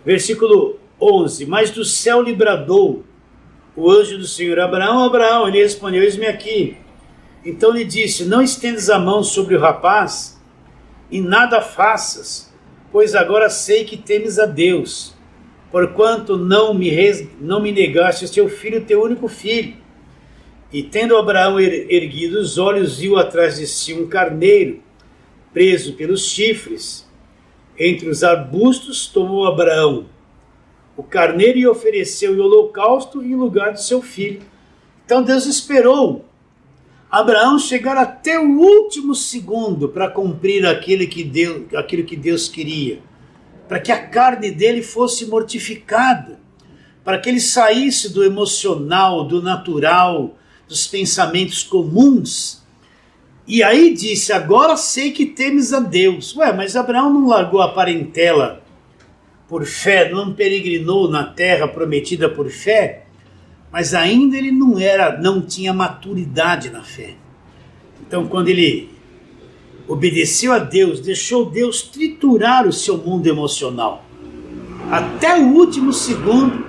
Versículo 11, mas do céu lhe bradou o anjo do Senhor, Abraão, Abraão, ele respondeu, eis-me aqui. Então lhe disse, não estendas a mão sobre o rapaz, e nada faças, pois agora sei que temes a Deus, porquanto não me negaste teu filho, teu único filho. E tendo Abraão erguido os olhos, viu atrás de si um carneiro, preso pelos chifres. Entre os arbustos tomou Abraão o carneiro e ofereceu o holocausto em lugar do seu filho. Então Deus esperou Abraão chegar até o último segundo para cumprir aquilo que Deus queria, para que a carne dele fosse mortificada, para que ele saísse do emocional, do natural, dos pensamentos comuns. E aí disse, agora sei que temes a Deus. Mas Abraão não largou a parentela por fé, não peregrinou na terra prometida por fé, mas ainda ele não tinha maturidade na fé. Então quando ele obedeceu a Deus, deixou Deus triturar o seu mundo emocional, até o último segundo,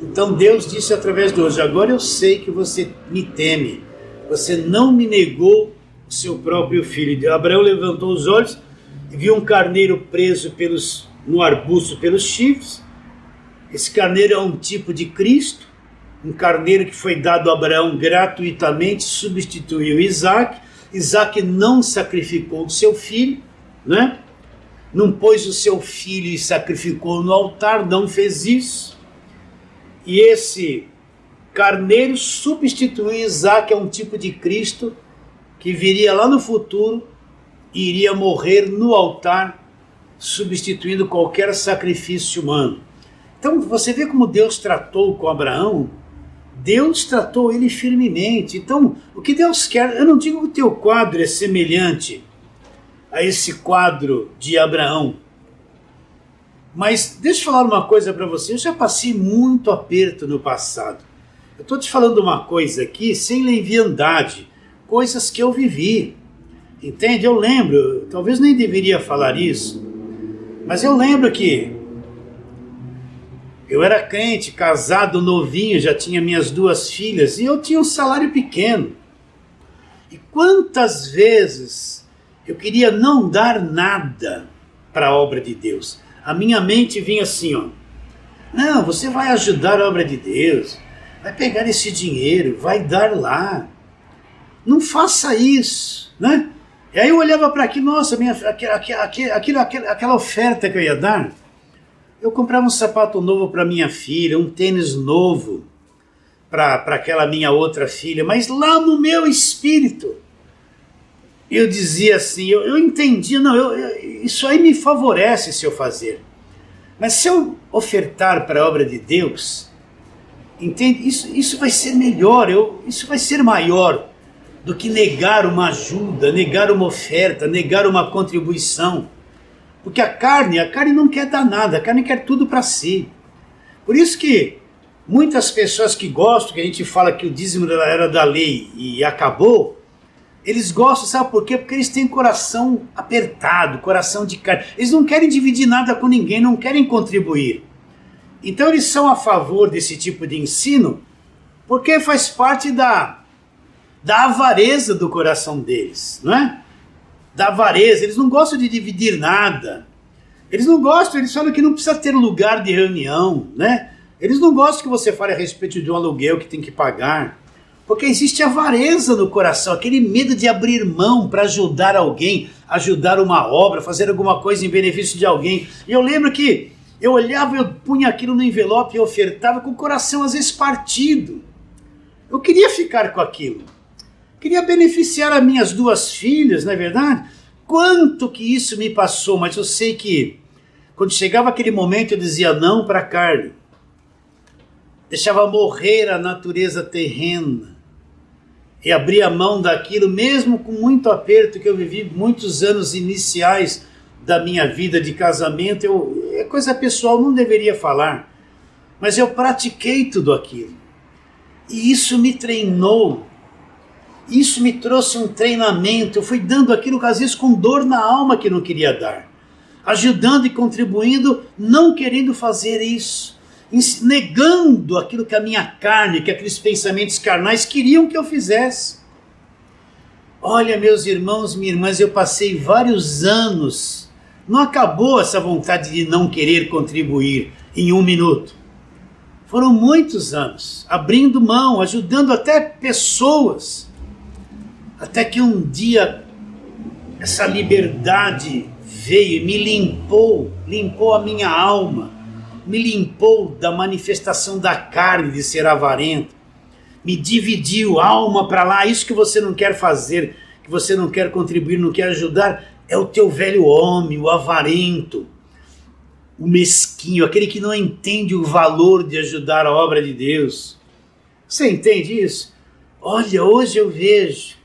então Deus disse através do anjo, agora eu sei que você me teme, você não me negou o seu próprio filho. Abraão levantou os olhos e viu um carneiro preso no arbusto pelos chifres. Esse carneiro é um tipo de Cristo, um carneiro que foi dado a Abraão gratuitamente, substituiu Isaque. Isaque não sacrificou o seu filho, não pôs o seu filho e sacrificou no altar, não fez isso. E esse carneiro substituiu Isaque, é um tipo de Cristo que viria lá no futuro e iria morrer no altar, substituindo qualquer sacrifício humano. Então você vê como Deus tratou com Abraão Deus tratou ele firmemente. Então, o que Deus quer, eu não digo que o teu quadro é semelhante a esse quadro de Abraão, mas deixa eu falar uma coisa para você, eu já passei muito aperto no passado. Eu estou te falando uma coisa aqui sem leviandade, coisas que eu vivi, entende? Eu lembro, talvez nem deveria falar isso, mas eu lembro que eu era crente, casado, novinho, já tinha minhas 2 filhas e eu tinha um salário pequeno. E quantas vezes eu queria não dar nada para a obra de Deus. A minha mente vinha assim, ó, não, você vai ajudar a obra de Deus, vai pegar esse dinheiro, vai dar lá. Não faça isso, né? E aí eu olhava para aqui, nossa, aquela oferta que eu ia dar, eu comprava um sapato novo para minha filha, um tênis novo para aquela minha outra filha, mas lá no meu espírito, eu dizia assim, eu entendia, não, isso aí me favorece se eu fazer. Mas se eu ofertar para a obra de Deus, entende? Isso vai ser melhor, isso vai ser maior do que negar uma ajuda, negar uma oferta, negar uma contribuição. Porque a carne não quer dar nada, a carne quer tudo para si. Por isso que muitas pessoas que gostam, que a gente fala que o dízimo era da lei e acabou, eles gostam, sabe por quê? Porque eles têm coração apertado, coração de carne. Eles não querem dividir nada com ninguém, não querem contribuir. Então eles são a favor desse tipo de ensino, porque faz parte da avareza do coração deles, não é? Da avareza, eles não gostam de dividir nada. Eles não gostam, eles falam que não precisa ter lugar de reunião, né? Eles não gostam que você fale a respeito de um aluguel que tem que pagar. Porque existe avareza no coração, aquele medo de abrir mão para ajudar alguém, ajudar uma obra, fazer alguma coisa em benefício de alguém. E eu lembro que eu olhava, eu punha aquilo no envelope e ofertava com o coração às vezes partido. Eu queria ficar com aquilo. Queria beneficiar as minhas 2 filhas, não é verdade? Quanto que isso me passou, mas eu sei que quando chegava aquele momento eu dizia não para a carne. Deixava morrer a natureza terrena. E abria mão daquilo, mesmo com muito aperto que eu vivi muitos anos iniciais da minha vida de casamento. É coisa pessoal, não deveria falar. Mas eu pratiquei tudo aquilo. E isso me treinou. Isso me trouxe um treinamento. Eu fui dando aquilo, às vezes, com dor na alma que não queria dar. Ajudando e contribuindo, não querendo fazer isso. Negando aquilo que a minha carne, que aqueles pensamentos carnais queriam que eu fizesse. Olha, meus irmãos, minhas irmãs, eu passei vários anos, não acabou essa vontade de não querer contribuir em 1 minuto. Foram muitos anos, abrindo mão, ajudando até pessoas, até que um dia essa liberdade veio e me limpou a minha alma, me limpou da manifestação da carne de ser avarento, me dividiu alma para lá. Isso que você não quer fazer, que você não quer contribuir, não quer ajudar, é o teu velho homem, o avarento, o mesquinho, aquele que não entende o valor de ajudar a obra de Deus. Você entende isso? Olha, hoje eu vejo,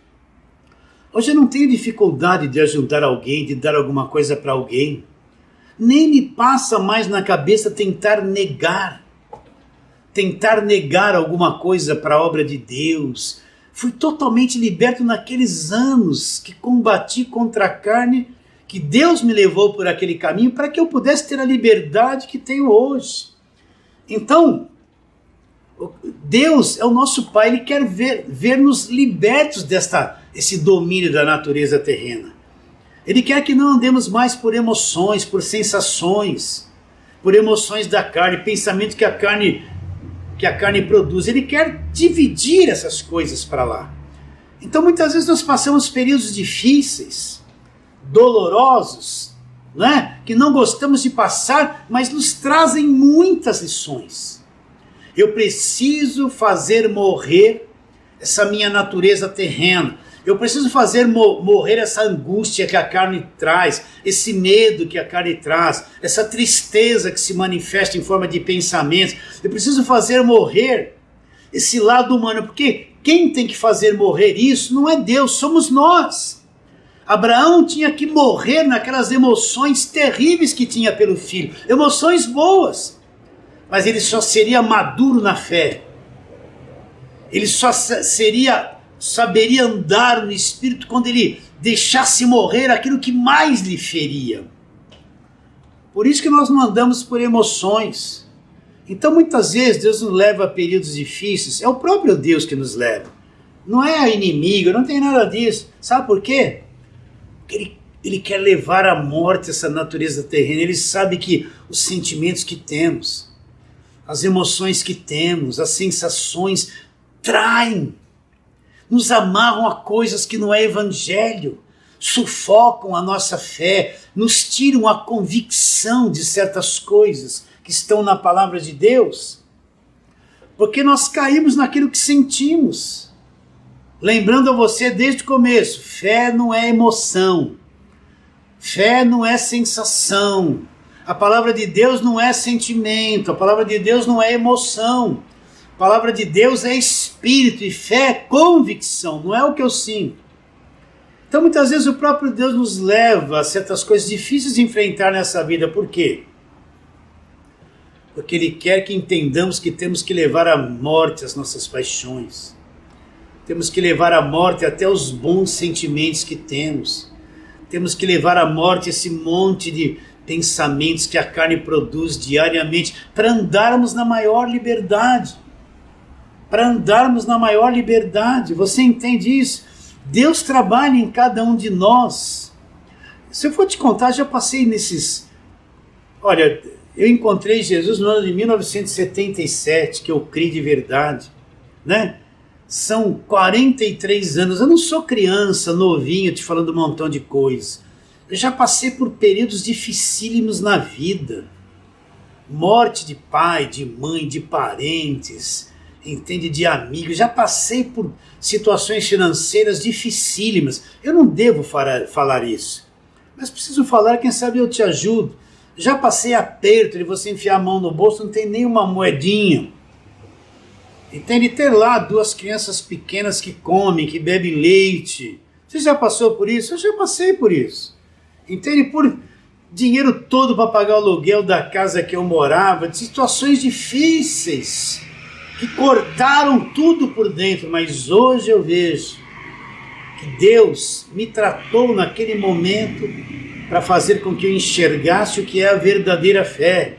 hoje eu não tenho dificuldade de ajudar alguém, de dar alguma coisa para alguém. Nem me passa mais na cabeça tentar negar alguma coisa para a obra de Deus. Fui totalmente liberto naqueles anos que combati contra a carne, que Deus me levou por aquele caminho para que eu pudesse ter a liberdade que tenho hoje. Então, Deus é o nosso Pai, Ele quer ver-nos libertos desse domínio da natureza terrena. Ele quer que não andemos mais por emoções, por sensações, por emoções da carne, pensamento que a carne produz. Ele quer dividir essas coisas para lá. Então muitas vezes nós passamos períodos difíceis, dolorosos, né? Que não gostamos de passar, mas nos trazem muitas lições. Eu preciso fazer morrer essa minha natureza terrena. Eu preciso fazer morrer essa angústia que a carne traz, esse medo que a carne traz, essa tristeza que se manifesta em forma de pensamentos. Eu preciso fazer morrer esse lado humano, porque quem tem que fazer morrer isso não é Deus, somos nós. Abraão tinha que morrer naquelas emoções terríveis que tinha pelo filho, emoções boas, mas ele só seria maduro na fé, ele só saberia andar no Espírito quando ele deixasse morrer aquilo que mais lhe feria. Por isso que nós não andamos por emoções. Então muitas vezes Deus nos leva a períodos difíceis, é o próprio Deus que nos leva, não é a inimiga, não tem nada disso. Sabe por quê? Porque ele quer levar à morte essa natureza terrena. Ele sabe que os sentimentos que temos, as emoções que temos, as sensações traem, nos amarram a coisas que não é evangelho, sufocam a nossa fé, nos tiram a convicção de certas coisas que estão na palavra de Deus, porque nós caímos naquilo que sentimos. Lembrando a você desde o começo, fé não é emoção, fé não é sensação, a palavra de Deus não é sentimento, a palavra de Deus não é emoção, a palavra de Deus é espírito, e fé é convicção, não é o que eu sinto. Então muitas vezes o próprio Deus nos leva a certas coisas difíceis de enfrentar nessa vida. Por quê? Porque Ele quer que entendamos que temos que levar à morte as nossas paixões. Temos que levar à morte até os bons sentimentos que temos. Temos que levar à morte esse monte de pensamentos que a carne produz diariamente, para andarmos na maior liberdade. Para andarmos na maior liberdade. Você entende isso? Deus trabalha em cada um de nós. Se eu for te contar, já passei nesses... Olha, eu encontrei Jesus no ano de 1977, que eu criei de verdade, né? São 43 anos, eu não sou criança, novinho, te falando um montão de coisas. Eu já passei por períodos dificílimos na vida. Morte de pai, de mãe, de parentes, entende, de amigos. Já passei por situações financeiras dificílimas. Eu não devo falar isso, mas preciso falar, quem sabe eu te ajudo. Já passei aperto de você enfiar a mão no bolso, não tem nenhuma moedinha. Entende? Ter lá 2 crianças pequenas que comem, que bebem leite. Você já passou por isso? Eu já passei por isso. Entende? Por dinheiro todo para pagar o aluguel da casa que eu morava, de situações difíceis, que cortaram tudo por dentro, mas hoje eu vejo que Deus me tratou naquele momento para fazer com que eu enxergasse o que é a verdadeira fé,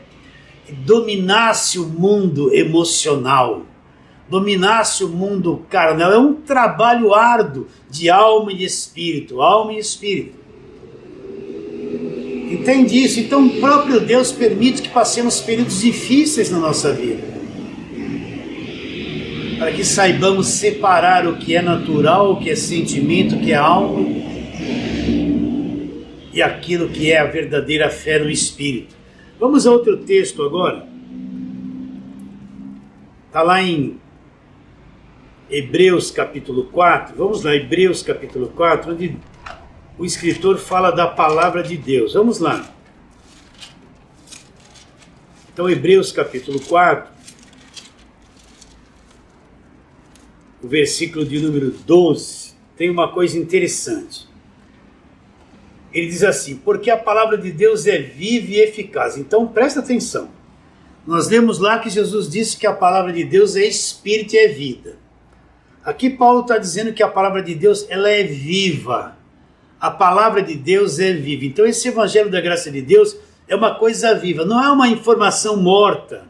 que dominasse o mundo emocional, dominasse o mundo carnal. É um trabalho árduo de alma e espírito, alma e espírito. Entende isso? Então o próprio Deus permite que passemos períodos difíceis na nossa vida, para que saibamos separar o que é natural, o que é sentimento, o que é alma, e aquilo que é a verdadeira fé no Espírito. Vamos a outro texto agora. Está lá em Hebreus capítulo 4. Vamos lá, Hebreus capítulo 4, onde o escritor fala da palavra de Deus. Vamos lá. Então, Hebreus capítulo 4. O versículo de número 12, tem uma coisa interessante. Ele diz assim: porque a palavra de Deus é viva e eficaz. Então presta atenção. Nós lemos lá que Jesus disse que a palavra de Deus é espírito e é vida. Aqui Paulo está dizendo que a palavra de Deus, ela é viva. A palavra de Deus é viva. Então esse evangelho da graça de Deus é uma coisa viva, não é uma informação morta.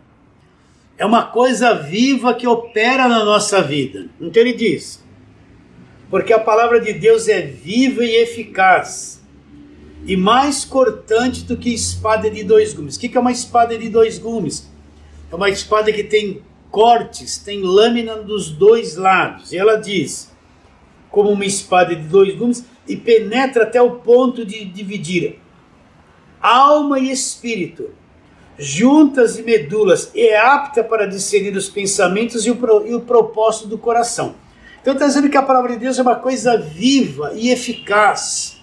É uma coisa viva que opera na nossa vida. Então ele diz: porque a palavra de Deus é viva e eficaz, e mais cortante do que espada de 2 gumes. O que é uma espada de 2 gumes? É uma espada que tem cortes, tem lâmina dos 2 lados. E ela diz, como uma espada de 2 gumes, e penetra até o ponto de dividir alma e espírito, juntas e medulas, e é apta para discernir os pensamentos e o propósito do coração. Então está dizendo que a palavra de Deus é uma coisa viva e eficaz.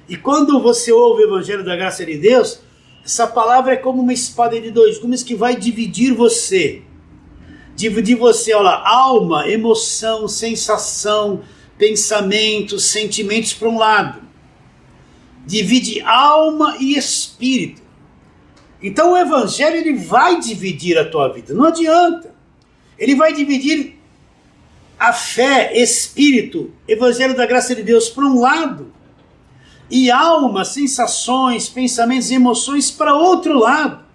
E quando você ouve o evangelho da graça de Deus, essa palavra é como uma espada de 2 gumes que vai dividir você. dividir você, olha lá, alma, emoção, sensação, pensamentos, sentimentos para um lado. Divide alma e espírito. Então o evangelho ele vai dividir a tua vida, não adianta. Ele vai dividir a fé, espírito, evangelho da graça de Deus para um lado, e alma, sensações, pensamentos e emoções para outro lado.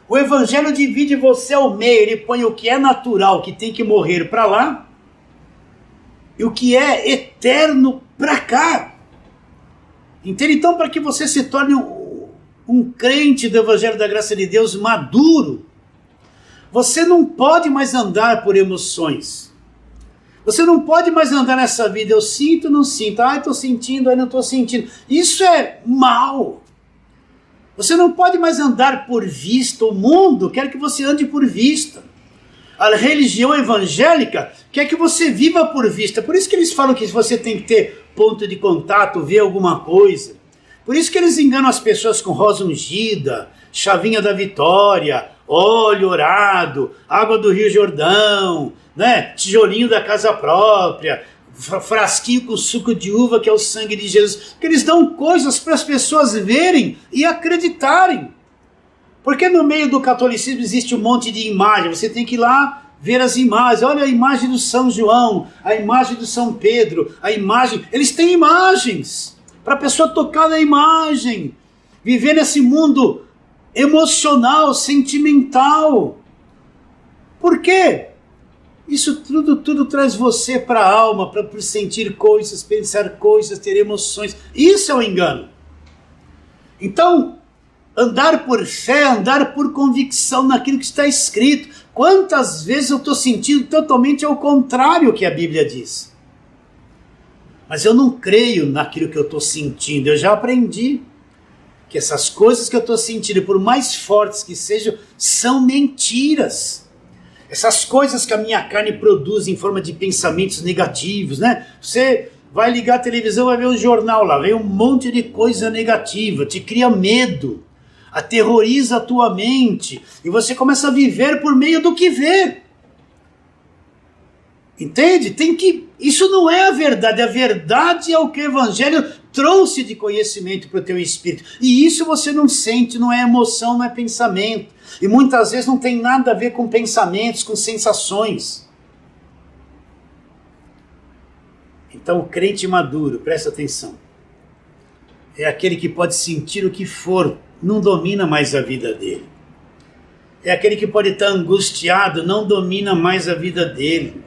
O evangelho divide você ao meio, ele põe o que é natural, que tem que morrer para lá, e o que é eterno para cá. Entende? Então, para que você se torne um crente do evangelho da graça de Deus maduro, você não pode mais andar por emoções. Você não pode mais andar nessa vida, eu sinto, não sinto, estou sentindo, não estou sentindo. Isso é mal. Você não pode mais andar por vista, o mundo quer que você ande por vista. A religião evangélica quer que você viva por vista. Por isso que eles falam que você tem que ter ponto de contato, ver alguma coisa. Por isso que eles enganam as pessoas com rosa ungida, chavinha da vitória, óleo orado, água do Rio Jordão, né? Tijolinho da casa própria, frasquinho com suco de uva que é o sangue de Jesus. Porque eles dão coisas para as pessoas verem e acreditarem. Porque no meio do catolicismo existe um monte de imagem, você tem que ir lá ver as imagens. Olha a imagem do São João, a imagem do São Pedro, a imagem... Eles têm imagens, para a pessoa tocar na imagem, viver nesse mundo emocional, sentimental. Por quê? Isso tudo traz você para a alma, para sentir coisas, pensar coisas, ter emoções. Isso é o engano. Então, andar por fé, andar por convicção naquilo que está escrito. Quantas vezes eu estou sentindo totalmente ao contrário que a Bíblia diz. Mas eu não creio naquilo que eu estou sentindo. Eu já aprendi que essas coisas que eu estou sentindo, por mais fortes que sejam, são mentiras. Essas coisas que a minha carne produz em forma de pensamentos negativos, né? Você vai ligar a televisão, vai ver o jornal lá, vem um monte de coisa negativa, te cria medo, aterroriza a tua mente, e você começa a viver por meio do que vê. Entende? Isso não é a verdade é o que o evangelho trouxe de conhecimento para o teu espírito. E isso você não sente, não é emoção, não é pensamento. E muitas vezes não tem nada a ver com pensamentos, com sensações. Então o crente maduro, presta atenção, é aquele que pode sentir o que for, não domina mais a vida dele. É aquele que pode estar angustiado, não domina mais a vida dele.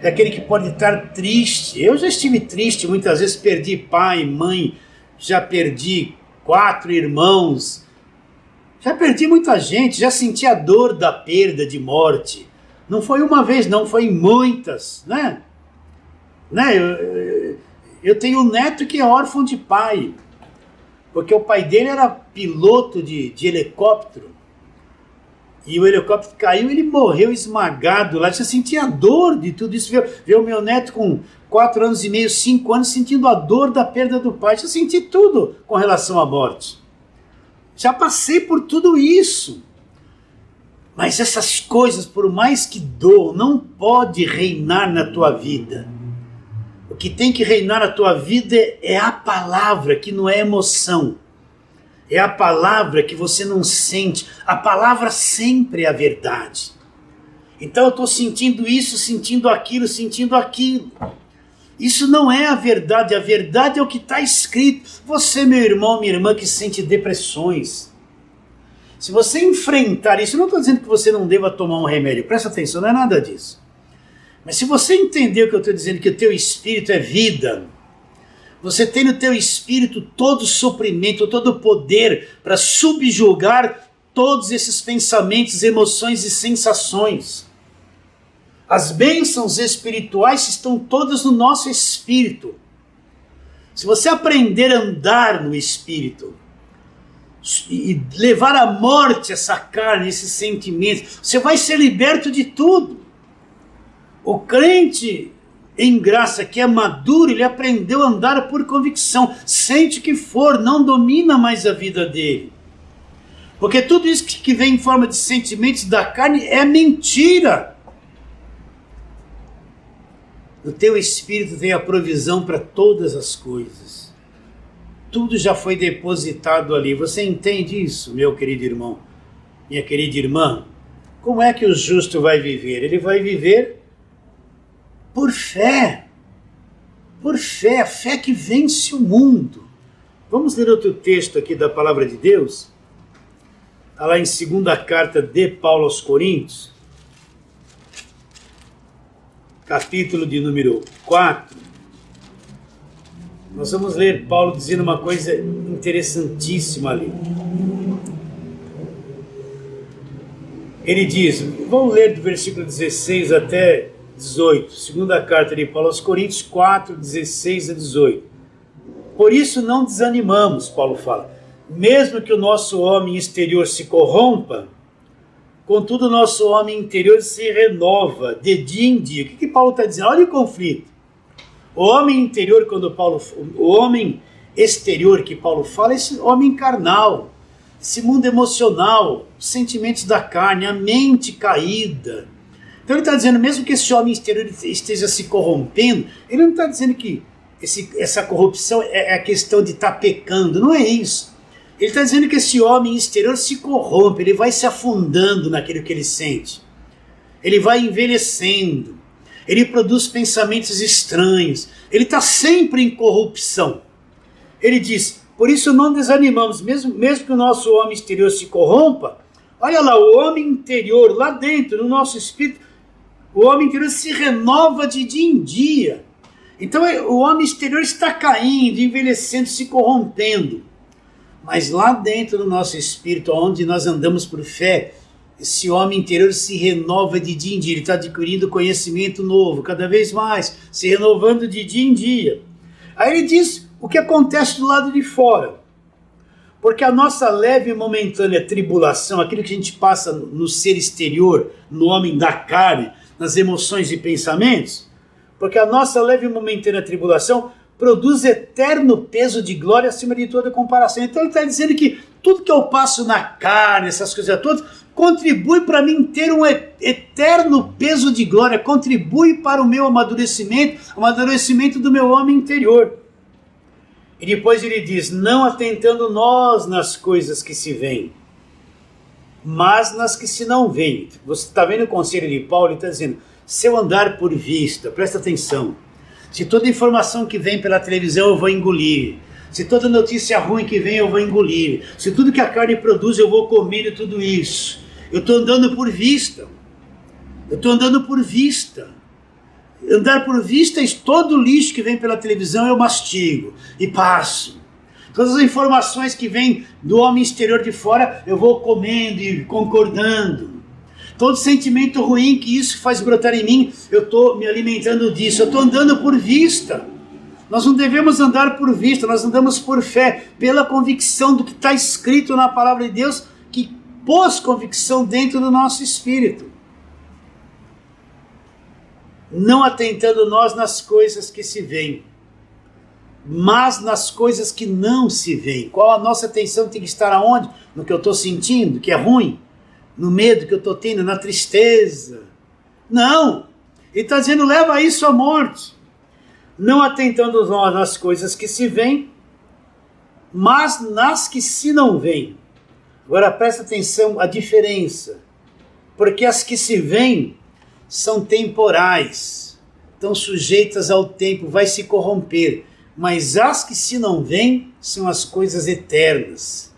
É aquele que pode estar triste. Eu já estive triste, muitas vezes perdi pai, mãe, já perdi 4 irmãos, já perdi muita gente, já senti a dor da perda, de morte. Não foi uma vez não, foi muitas, né? Eu tenho um neto que é órfão de pai, porque o pai dele era piloto de helicóptero, e o helicóptero caiu e ele morreu esmagado lá. Já sentia a dor de tudo isso. Ver o meu neto com 4 anos e meio, 5 anos, sentindo a dor da perda do pai. Já senti tudo com relação à morte. Já passei por tudo isso. Mas essas coisas, por mais que doam, não pode reinar na tua vida. O que tem que reinar na tua vida é a palavra, que não é emoção. É a palavra que você não sente. A palavra sempre é a verdade. Então eu estou sentindo isso, sentindo aquilo, sentindo aquilo. Isso não é a verdade é o que está escrito. Você, meu irmão, minha irmã, que sente depressões, se você enfrentar isso, eu não estou dizendo que você não deva tomar um remédio, presta atenção, não é nada disso. Mas se você entender o que eu estou dizendo, que o teu espírito é vida, você tem no teu espírito todo o suprimento, todo o poder para subjugar todos esses pensamentos, emoções e sensações. As bênçãos espirituais estão todas no nosso espírito. Se você aprender a andar no espírito e levar à morte essa carne, esses sentimentos, você vai ser liberto de tudo. O crente em graça, que é maduro, ele aprendeu a andar por convicção, sente o que for, não domina mais a vida dele. Porque tudo isso que vem em forma de sentimentos da carne é mentira. No teu espírito tem a provisão para todas as coisas. Tudo já foi depositado ali. Você entende isso, meu querido irmão? Minha querida irmã? Como é que o justo vai viver? Ele vai viver por fé. Por fé, a fé que vence o mundo. Vamos ler outro texto aqui da palavra de Deus? Está lá em 2ª carta de Paulo aos Coríntios, capítulo de número 4. Nós vamos ler Paulo dizendo uma coisa interessantíssima ali. Ele diz, vamos ler do versículo 16 até 18, 2ª carta de Paulo aos Coríntios 4, 16 a 18. Por isso não desanimamos, Paulo fala, mesmo que o nosso homem exterior se corrompa, contudo o nosso homem interior se renova de dia em dia. O que Paulo está dizendo? Olha o conflito. O homem interior, o homem exterior que Paulo fala, é esse homem carnal, esse mundo emocional, os sentimentos da carne, a mente caída. Então ele está dizendo, mesmo que esse homem exterior esteja se corrompendo, ele não está dizendo que essa corrupção é a questão de estar pecando, não é isso. Ele está dizendo que esse homem exterior se corrompe, ele vai se afundando naquilo que ele sente. Ele vai envelhecendo, ele produz pensamentos estranhos, ele está sempre em corrupção. Ele diz, por isso não desanimamos, mesmo que o nosso homem exterior se corrompa, olha lá, o homem interior, lá dentro, no nosso espírito, o homem interior se renova de dia em dia. Então o homem exterior está caindo, envelhecendo, se corrompendo. Mas lá dentro do nosso espírito, onde nós andamos por fé, esse homem interior se renova de dia em dia. Ele está adquirindo conhecimento novo, cada vez mais, se renovando de dia em dia. Aí ele diz o que acontece do lado de fora. Porque a nossa leve e momentânea tribulação, aquilo que a gente passa no ser exterior, no homem da carne, nas emoções e pensamentos, porque a nossa leve e momentânea tribulação produz eterno peso de glória acima de toda comparação. Então ele está dizendo que tudo que eu passo na carne, essas coisas todas, contribui para mim ter um eterno peso de glória, contribui para o meu amadurecimento do meu homem interior. E depois ele diz, não atentando nós nas coisas que se veem, mas nas que se não veem. Você está vendo o conselho de Paulo? Ele está dizendo, se eu andar por vista, presta atenção, se toda informação que vem pela televisão eu vou engolir, se toda notícia ruim que vem eu vou engolir, se tudo que a carne produz eu vou comer tudo isso, eu estou andando por vista, andar por vista, todo lixo que vem pela televisão eu mastigo e passo, todas as informações que vêm do homem exterior de fora eu vou comendo e concordando. Todo sentimento ruim que isso faz brotar em mim, eu estou me alimentando disso, eu estou andando por vista. Nós não devemos andar por vista, nós andamos por fé, pela convicção do que está escrito na palavra de Deus, que pôs convicção dentro do nosso espírito. Não atentando nós nas coisas que se veem, mas nas coisas que não se veem. Qual a nossa atenção tem que estar aonde? No que eu estou sentindo, que é ruim? No medo que eu estou tendo, na tristeza. Não, ele está dizendo, leva isso à morte. Não atentando nós nas coisas que se veem, mas nas que se não veem. Agora presta atenção a diferença, porque as que se veem são temporais, estão sujeitas ao tempo, vai se corromper, mas as que se não veem são as coisas eternas.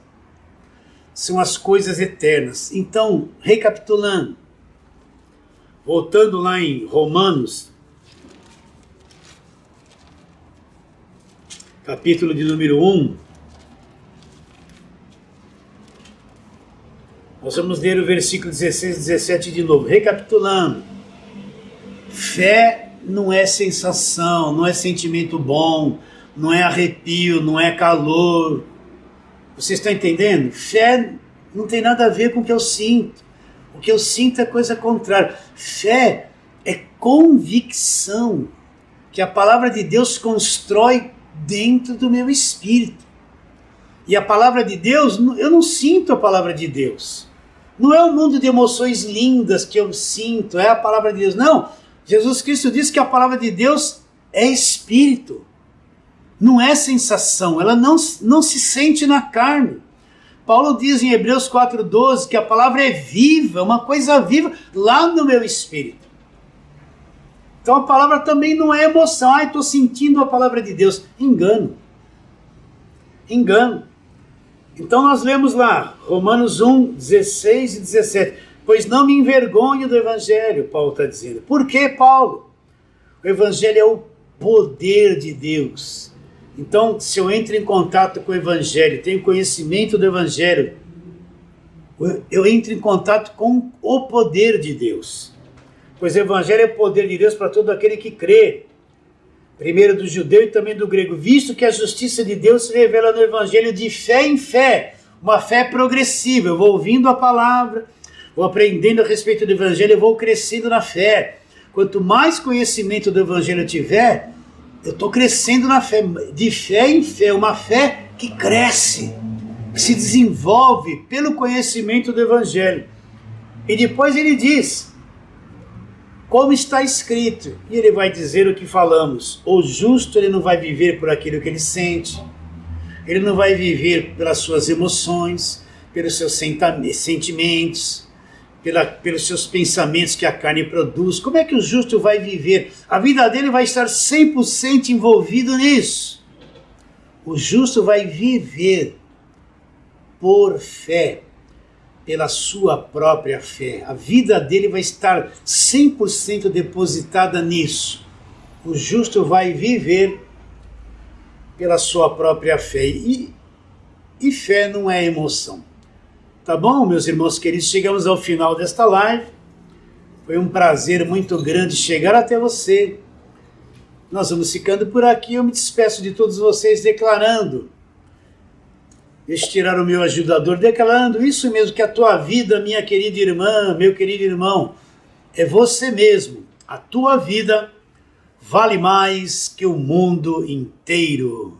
São as coisas eternas. Então, recapitulando, voltando lá em Romanos, capítulo de número 1, nós vamos ler o versículo 16 e 17 de novo, recapitulando. Fé não é sensação, não é sentimento bom, não é arrepio, não é calor. Vocês estão entendendo? Fé não tem nada a ver com o que eu sinto. O que eu sinto é coisa contrária. Fé é convicção que a palavra de Deus constrói dentro do meu espírito. E a palavra de Deus, eu não sinto a palavra de Deus. Não é um mundo de emoções lindas que eu sinto, é a palavra de Deus. Não, Jesus Cristo disse que a palavra de Deus é espírito, não é sensação, ela não se sente na carne. Paulo diz em Hebreus 4,12 que a palavra é viva, uma coisa viva lá no meu espírito. Então a palavra também não é emoção. Estou sentindo a palavra de Deus. Engano. Então nós lemos lá, Romanos 1, 16 e 17. Pois não me envergonho do Evangelho, Paulo está dizendo. Por que, Paulo? O Evangelho é o poder de Deus. Então, se eu entro em contato com o Evangelho, tenho conhecimento do Evangelho, eu entro em contato com o poder de Deus. Pois o Evangelho é o poder de Deus para todo aquele que crê. Primeiro do judeu e também do grego. Visto que a justiça de Deus se revela no Evangelho de fé em fé. Uma fé progressiva. Eu vou ouvindo a palavra, vou aprendendo a respeito do Evangelho, eu vou crescendo na fé. Quanto mais conhecimento do Evangelho eu tiver, eu estou crescendo na fé. De fé em fé. Uma fé que cresce, que se desenvolve pelo conhecimento do Evangelho. E depois ele diz, como está escrito, e ele vai dizer o que falamos. O justo ele não vai viver por aquilo que ele sente, ele não vai viver pelas suas emoções, pelos seus sentimentos, pelos seus pensamentos que a carne produz. Como é que o justo vai viver? A vida dele vai estar 100% envolvido nisso. O justo vai viver por fé, pela sua própria fé. A vida dele vai estar 100% depositada nisso. O justo vai viver pela sua própria fé. E fé não é emoção. Tá bom, meus irmãos queridos? Chegamos ao final desta live. Foi um prazer muito grande chegar até você. Nós vamos ficando por aqui. Eu me despeço de todos vocês declarando, tirar o meu ajudador, declarando isso mesmo, que a tua vida, minha querida irmã, meu querido irmão, é você mesmo. A tua vida vale mais que o mundo inteiro.